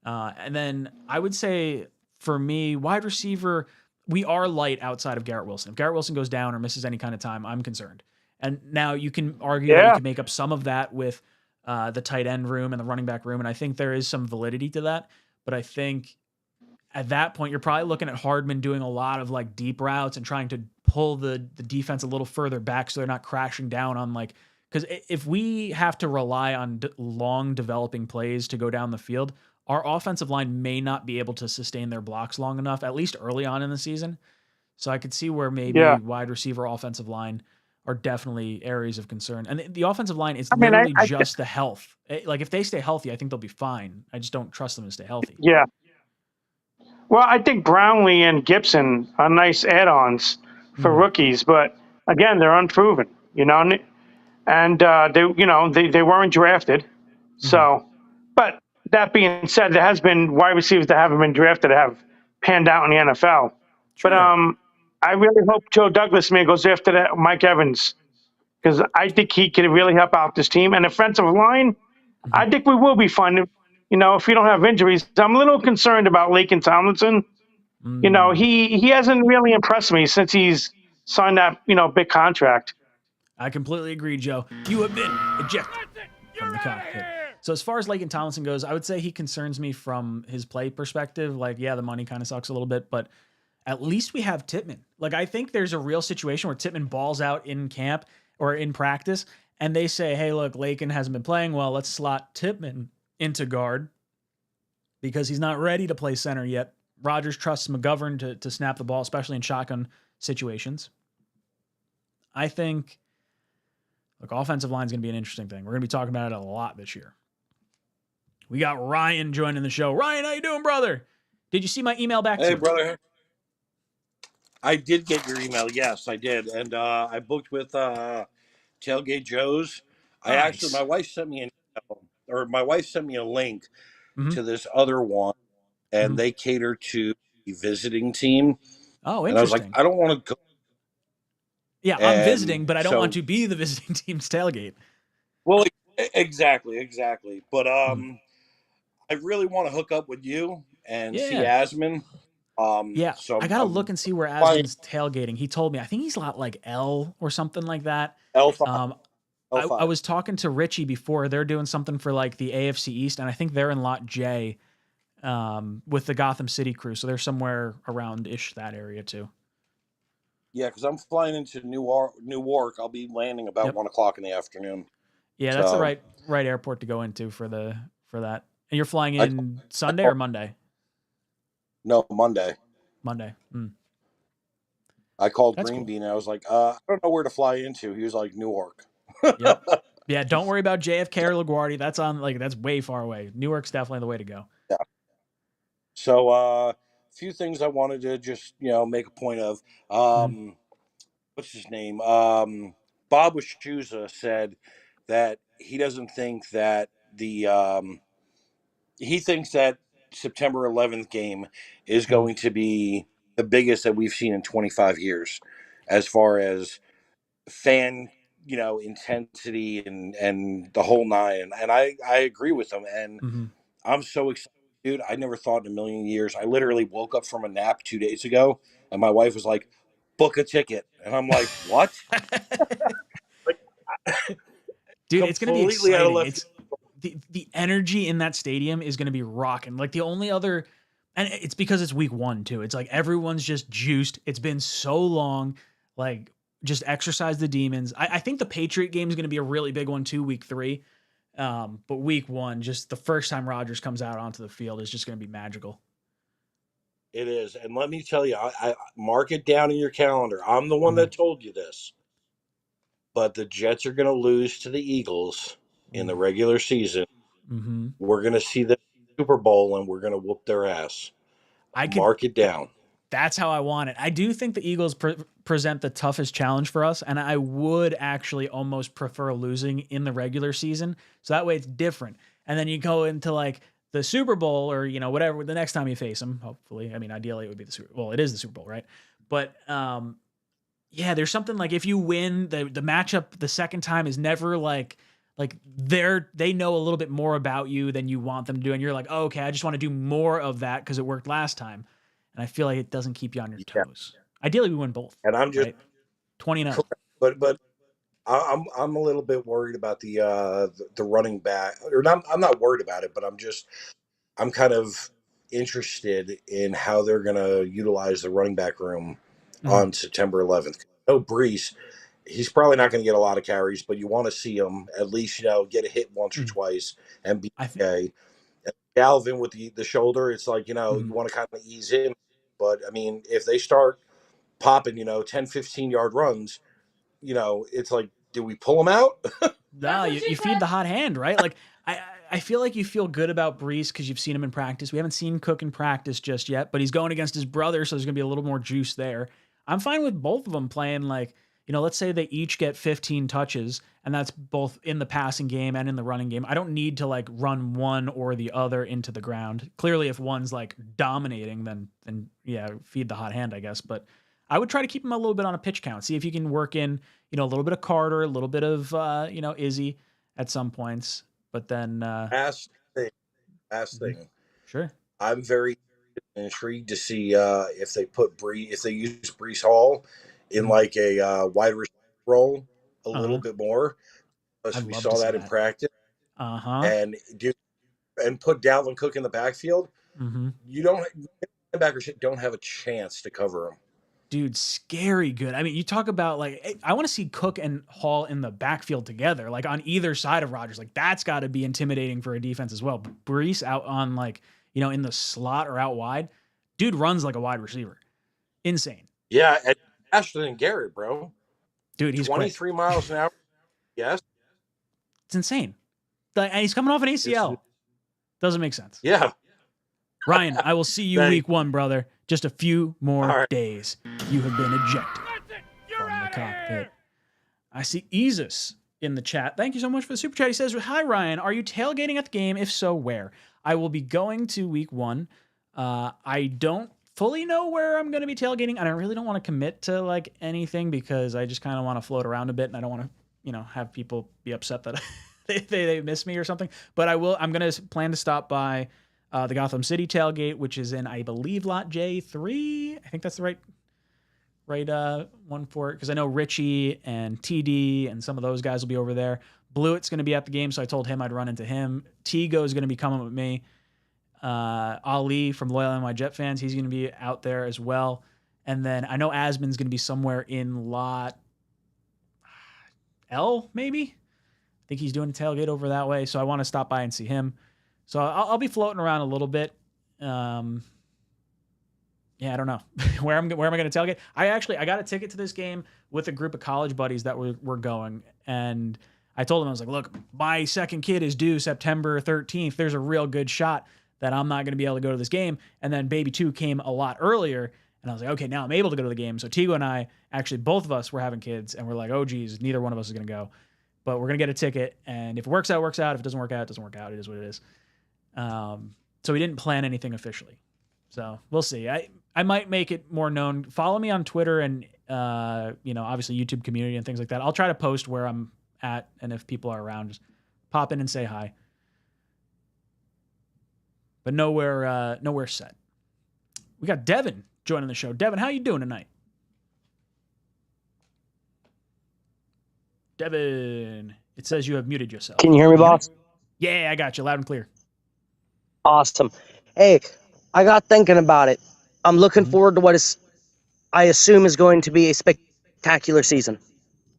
And then I would say for me, wide receiver, we are light outside of Garrett Wilson. If Garrett Wilson goes down or misses any kind of time, I'm concerned. And now you can argue that you can make up some of that with the tight end room and the running back room. And I think there is some validity to that. But I think at that point, you're probably looking at Hardman doing a lot of like deep routes and trying to pull the defense a little further back so they're not crashing down on like, because if we have to rely on long developing plays to go down the field, our offensive line may not be able to sustain their blocks long enough, at least early on in the season. So I could see where maybe wide receiver, offensive line are definitely areas of concern. And the offensive line is literally just the health. Like, if they stay healthy, I think they'll be fine. I just don't trust them to stay healthy. Yeah. Well, I think Brownlee and Gibson are nice add-ons for rookies, but again, they're unproven, and they weren't drafted. So, but that being said, there has been wide receivers that haven't been drafted that have panned out in the NFL. But I really hope Joe Douglas goes after that Mike Evans, because I think he could really help out this team. And offensive line, I think we will be fine. If we don't have injuries. I'm a little concerned about Laken Tomlinson. He hasn't really impressed me since he's signed that big contract. I completely agree, Joe. You have been ejected from the cockpit. So as far as Laken Tomlinson goes, I would say he concerns me from his play perspective. Like, yeah, the money kind of sucks a little bit, but at least we have Tittman. Like, I think there's a real situation where Tittman balls out in camp or in practice, and they say, hey, look, Laken hasn't been playing well. Let's slot Tittman into guard because he's not ready to play center yet. Rodgers trusts McGovern to snap the ball, especially in shotgun situations. I think, look, offensive line is going to be an interesting thing. We're going to be talking about it a lot this year. We got Ryan joining the show. Ryan, how you doing, brother? Did you see my email back to you? Hey, brother. I did get your email. Yes, I did. And I booked with Tailgate Joes. I actually, Nice. my wife sent me my wife sent me a link Mm-hmm. to this other one, and Mm-hmm. they cater to the visiting team. Oh, And I was like, interesting. I don't want to go. Yeah, I'm visiting, And but I don't want so, to be the visiting team's tailgate. well, exactly. But Mm. I really want to hook up with you and see Yeah. Asman. Yeah. So I got to I'm look and see where flying Asman's tailgating. He told me, I think he's lot like L or something like that. L5. Um, I L5. was talking to Richie before. They're doing something for like the AFC East, and I think they're in lot J with the Gotham City crew. So they're somewhere around ish that area too. Yeah, because I'm flying into Newark. I'll be landing about Yep. 1 o'clock in the afternoon. Yeah, that's the So right airport to go into for that. And you're flying I in Sunday or Monday? no Monday. Monday. I called That's Green cool. Bean and I was like, I don't know where to fly into. He was like, Newark. Yep. Yeah, don't worry about JFK or LaGuardia. That's way far away. Newark's definitely the way to go. Yeah. So a few things I wanted to just make a point of. What's his name? Bob Wischusa said that he doesn't think that he thinks that September 11th game is going to be the biggest that we've seen in 25 years, as far as fan intensity and the whole nine. And I agree with him, and Mm-hmm. I'm so excited, dude. I never thought in a million years. I literally woke up from a nap 2 days ago, and my wife was like, "Book a ticket," and I'm like, "What?" Like, Dude, it's gonna be completely out of exciting. left It's field. the energy in that stadium is gonna be rocking. Like the only other, and it's because it's week 1 too. It's like everyone's just juiced. It's been so long. Like just exercise the demons. I think the Patriot game is gonna be a really big one too, week 3. But week 1, just the first time Rodgers comes out onto the field is just gonna be magical. It is, and let me tell you, I mark it down in your calendar. I'm the one that told you this, but the Jets are going to lose to the Eagles in the regular season. Mm-hmm. We're going to see the Super Bowl, and we're going to whoop their ass. Mark it down. That's how I want it. I do think the Eagles present the toughest challenge for us, and I would actually almost prefer losing in the regular season, so that way it's different. And then you go into like the Super Bowl or whatever the next time you face them. Hopefully, I mean, ideally it would be the Super. Well, it is the Super Bowl, right? But yeah, there's something like if you win the matchup the second time is never like they know a little bit more about you than you want them to do, and you're like, oh, okay, I just want to do more of that because it worked last time. And I feel like it doesn't keep you on your toes. Ideally, we win both. And I'm just right? 20-0. But I'm a little bit worried about the running back. Or not, I'm not worried about it, but I'm kind of interested in how they're going to utilize the running back room on September 11th. No Brees, he's probably not going to get a lot of carries, but you want to see him at least get a hit once or twice and be okay. Galvin with the shoulder, it's like, you want to kind of ease in. But, I mean, if they start popping, 10, 15-yard runs, it's like, do we pull them out? No, you feed the hot hand, right? Like, I feel like you feel good about Brees because you've seen him in practice. We haven't seen Cook in practice just yet, but he's going against his brother, so there's going to be a little more juice there. I'm fine with both of them playing like, let's say they each get 15 touches, and that's both in the passing game and in the running game. I don't need to like run one or the other into the ground. Clearly, if one's like dominating, then yeah, feed the hot hand, I guess. But I would try to keep him a little bit on a pitch count. See if you can work in, a little bit of Carter, a little bit of, Izzy at some points. But then last thing. Sure. I'm very intrigued to see if they use Brees Hall in like a wide receiver role a little bit more. Because we saw that in practice. And put Dalvin Cook in the backfield. Linebackers don't have a chance to cover him. Dude, scary good. I mean, you talk about like, I want to see Cook and Hall in the backfield together, like on either side of Rodgers. Like that's got to be intimidating for a defense as well. Brees out on like, in the slot or out wide, dude runs like a wide receiver. Insane. Yeah, and faster than Garrett, bro. Dude, he's 23 miles an hour. Yes. It's insane. And he's coming off an ACL. Doesn't make sense. Yeah. Ryan, I will see you week 1, brother. Just a few more days. You have been ejected from the cockpit. I see Ezus in the chat. Thank you so much for the super chat. He says, "Hi Ryan, are you tailgating at the game? If so, where?" I will be going to week 1. I don't fully know where I'm going to be tailgating, and I really don't want to commit to like anything because I just kind of want to float around a bit, and I don't want to, have people be upset that they miss me or something. But I'm going to plan to stop by the Gotham City tailgate, which is in, I believe, lot J3. I think that's the right one for it, because I know Richie and TD and some of those guys will be over there. Blewett's going to be at the game, so I told him I'd run into him. Tigo is going to be coming with me. Ali from Loyal NY Jet Fans, he's going to be out there as well. And then I know Asman's going to be somewhere in lot L, maybe? I think he's doing a tailgate over that way, so I want to stop by and see him. So I'll be floating around a little bit. Yeah, I don't know where am I going to tailgate. I got a ticket to this game with a group of college buddies that were going, and I told them, I was like, look, my second kid is due September 13th. There's a real good shot that I'm not going to be able to go to this game. And then baby 2 came a lot earlier, and I was like, okay, now I'm able to go to the game. So Tigo and I, actually both of us were having kids, and we're like, oh geez, neither one of us is going to go, but we're going to get a ticket. And if it works out, works out. If it doesn't work out, it doesn't work out. It is what it is. So we didn't plan anything officially. So we'll see. I might make it more known. Follow me on Twitter and, obviously YouTube community and things like that. I'll try to post where I'm at, and if people are around, just pop in and say hi. But nowhere set. We got Devin joining the show. Devin, how you doing tonight? Devin, it says you have muted yourself. Can you hear me, boss? Yeah, I got you loud and clear. Awesome. Hey, I got thinking about it. I'm looking forward to what I assume is going to be a spectacular season.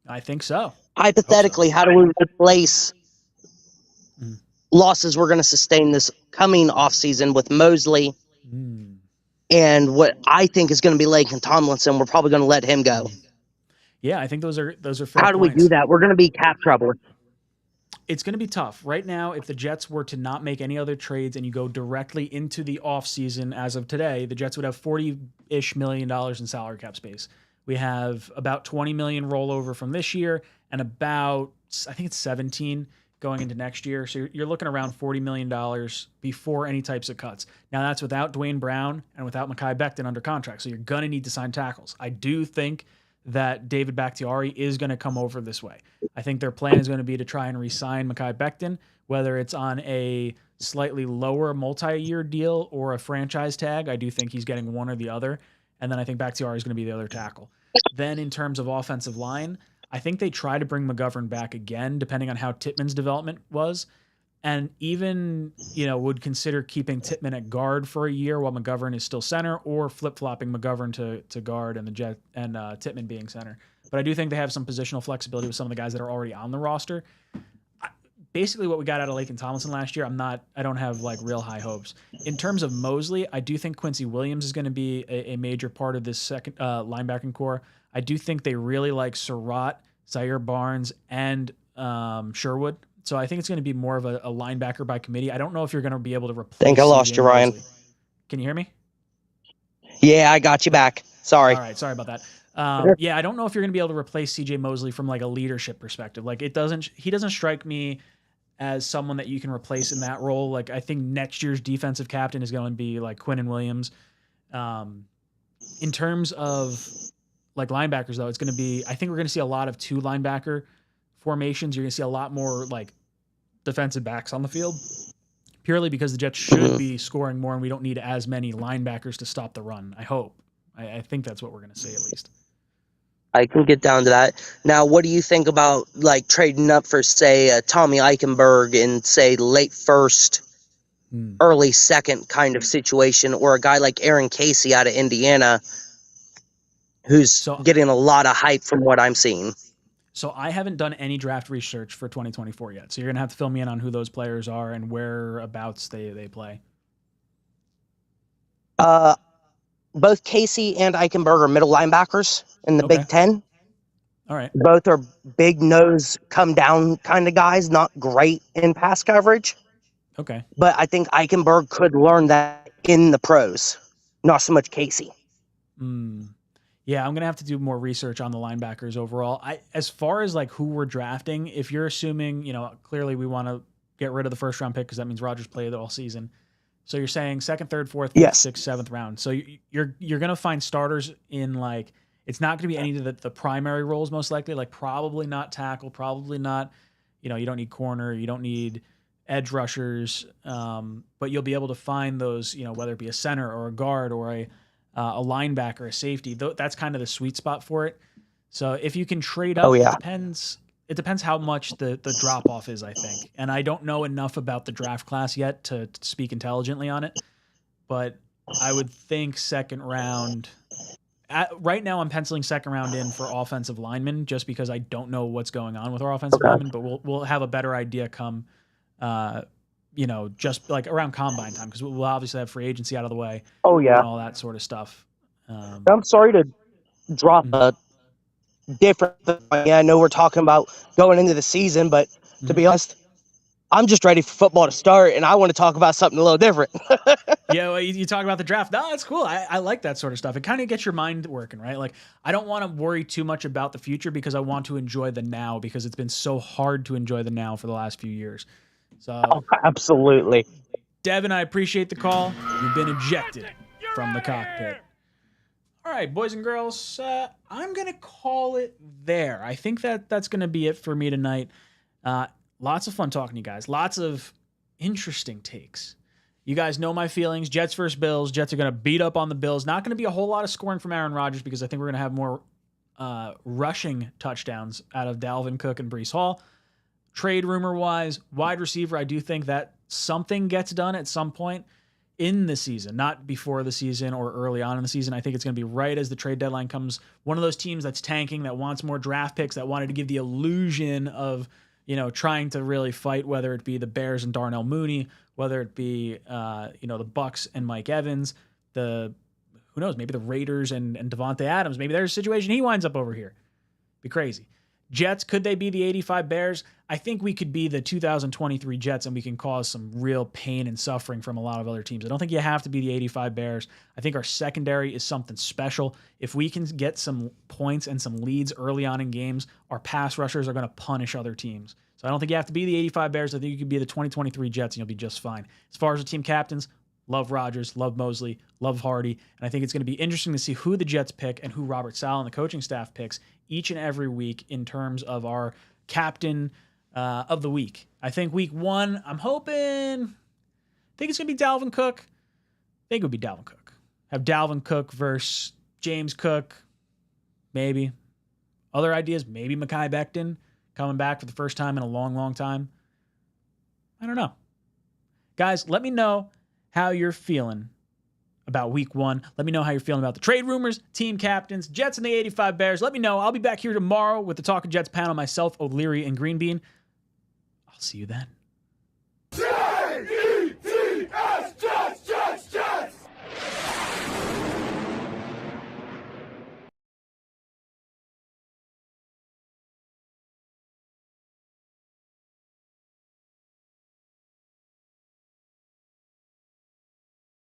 I think so. Hypothetically, how do we replace losses we're going to sustain this coming offseason with Mosley and what I think is going to be Laken Tomlinson? We're probably going to let him go. Yeah, I think those are fair How do we points. do that? We're going to be cap trouble. It's going to be tough. Right now, if the Jets were to not make any other trades and you go directly into the offseason as of today, the Jets would have $40-ish million in salary cap space. We have about $20 million rollover from this year and about, I think it's 17 going into next year. So you're looking around $40 million before any types of cuts. Now, that's without Dwayne Brown and without Mekhi Becton under contract. So you're going to need to sign tackles. I do think that David Bakhtiari is going to come over this way. I think their plan is going to be to try and re-sign Mekhi Becton, whether it's on a slightly lower multi-year deal or a franchise tag. I do think he's getting one or the other. And then I think Bakhtiari is going to be the other tackle. Then in terms of offensive line, I think they try to bring McGovern back again, depending on how Tittman's development was. And even, would consider keeping Tittman at guard for a year while McGovern is still center, or flip-flopping McGovern to guard and Tittman being center. But I do think they have some positional flexibility with some of the guys that are already on the roster. Basically what we got out of Laken Tomlinson last year, I don't have like real high hopes. In terms of Mosley, I do think Quincy Williams is going to be a major part of this second linebacking core. I do think they really like Surratt, Zaire Barnes, and Sherwood. So I think it's going to be more of a linebacker by committee. I don't know if you're going to be able to replace. I think I lost you, Ryan. Can you hear me? Yeah, I got you back. Sorry. All right, sorry about that. I don't know if you're going to be able to replace CJ Mosley from like a leadership perspective. Like he doesn't strike me as someone that you can replace in that role. Like I think next year's defensive captain is going to be like Quinnen Williams. In terms of like linebackers though, it's going to be, I think we're going to see a lot of 2 linebacker formations. You're going to see a lot more like defensive backs on the field, purely because the Jets should be scoring more and we don't need as many linebackers to stop the run. I hope. I think that's what we're going to say at least. I can get down to that. Now, what do you think about like trading up for, say, Tommy Eichenberg in, say, late first, early second kind of situation, or a guy like Aaron Casey out of Indiana who's getting a lot of hype from what I'm seeing? So I haven't done any draft research for 2024 yet. So you're going to have to fill me in on who those players are and whereabouts they play. Both Casey and Eichenberg are middle linebackers in the Big Ten. All right. Both are big nose, come down kind of guys, not great in pass coverage. Okay. But I think Eichenberg could learn that in the pros, not so much Casey. Yeah, I'm gonna have to do more research on the linebackers overall. As far as like who we're drafting, if you're assuming, clearly we want to get rid of the first round pick because that means Rodgers played all season. So you're saying second, third, fourth, fifth, Yes. sixth, seventh round. So you're gonna find starters in like it's not gonna be any of the primary roles most likely. Like probably not tackle, probably not. You don't need corner, you don't need edge rushers, but you'll be able to find those. Whether it be a center or a guard or a linebacker, a safety. That's kind of the sweet spot for it. So if you can trade up, Oh, yeah. it depends how much the drop off is, I think. And I don't know enough about the draft class yet to speak intelligently on it, but I would think second round. Right now, I'm penciling second round in for offensive linemen just because I don't know what's going on with our offensive linemen, but we'll have a better idea come, just like around combine time because we'll obviously have free agency out of the way. Oh, yeah. And all that sort of stuff. I'm sorry to drop a different. I know we're talking about going into the season, but to be honest, I'm just ready for football to start, and I want to talk about something a little different. Yeah, well, you talk about the draft. No, that's cool. I like that sort of stuff. It kind of gets your mind working, right? Like, I don't want to worry too much about the future because I want to enjoy the now because it's been so hard to enjoy the now for the last few years. So, Absolutely. Devin, I appreciate the call. You've been ejected from the cockpit. All right, boys and girls, I'm going to call it there. I think that's going to be it for me tonight. Lots of fun talking to you guys. Lots of interesting takes. You guys know my feelings. Jets versus Bills. Jets are going to beat up on the Bills. Not going to be a whole lot of scoring from Aaron Rodgers because I think we're going to have more rushing touchdowns out of Dalvin Cook and Breece Hall. Trade rumor-wise, wide receiver, I do think that something gets done at some point in the season, not before the season or early on in the season. I think it's going to be right as the trade deadline comes. One of those teams that's tanking, that wants more draft picks, that wanted to give the illusion of trying to really fight, whether it be the Bears and Darnell Mooney, whether it be, the Bucks and Mike Evans, who knows, maybe the Raiders and Devontae Adams. Maybe there's a situation he winds up over here. Be crazy. Jets, could they be the 85 Bears? I think we could be the 2023 Jets and we can cause some real pain and suffering from a lot of other teams. I don't think you have to be the 85 Bears. I think our secondary is something special. If we can get some points and some leads early on in games, our pass rushers are going to punish other teams. So I don't think you have to be the 85 Bears. I think you could be the 2023 Jets and you'll be just fine. As far as the team captains, love Rodgers, love Mosley, love Hardy. And I think it's going to be interesting to see who the Jets pick and who Robert Saleh and the coaching staff picks each and every week in terms of our captain of the week. I think week one, I think it's going to be Dalvin Cook. I think it would be Dalvin Cook. Have Dalvin Cook versus James Cook, maybe. Other ideas, maybe Mekhi Becton coming back for the first time in a long, long time. I don't know. Guys, let me know how you're feeling about week one. Let me know how you're feeling about the trade rumors, team captains, Jets and the 85 Bears. Let me know. I'll be back here tomorrow with the Talking Jets panel, myself, O'Leary, and Green Bean. I'll see you then.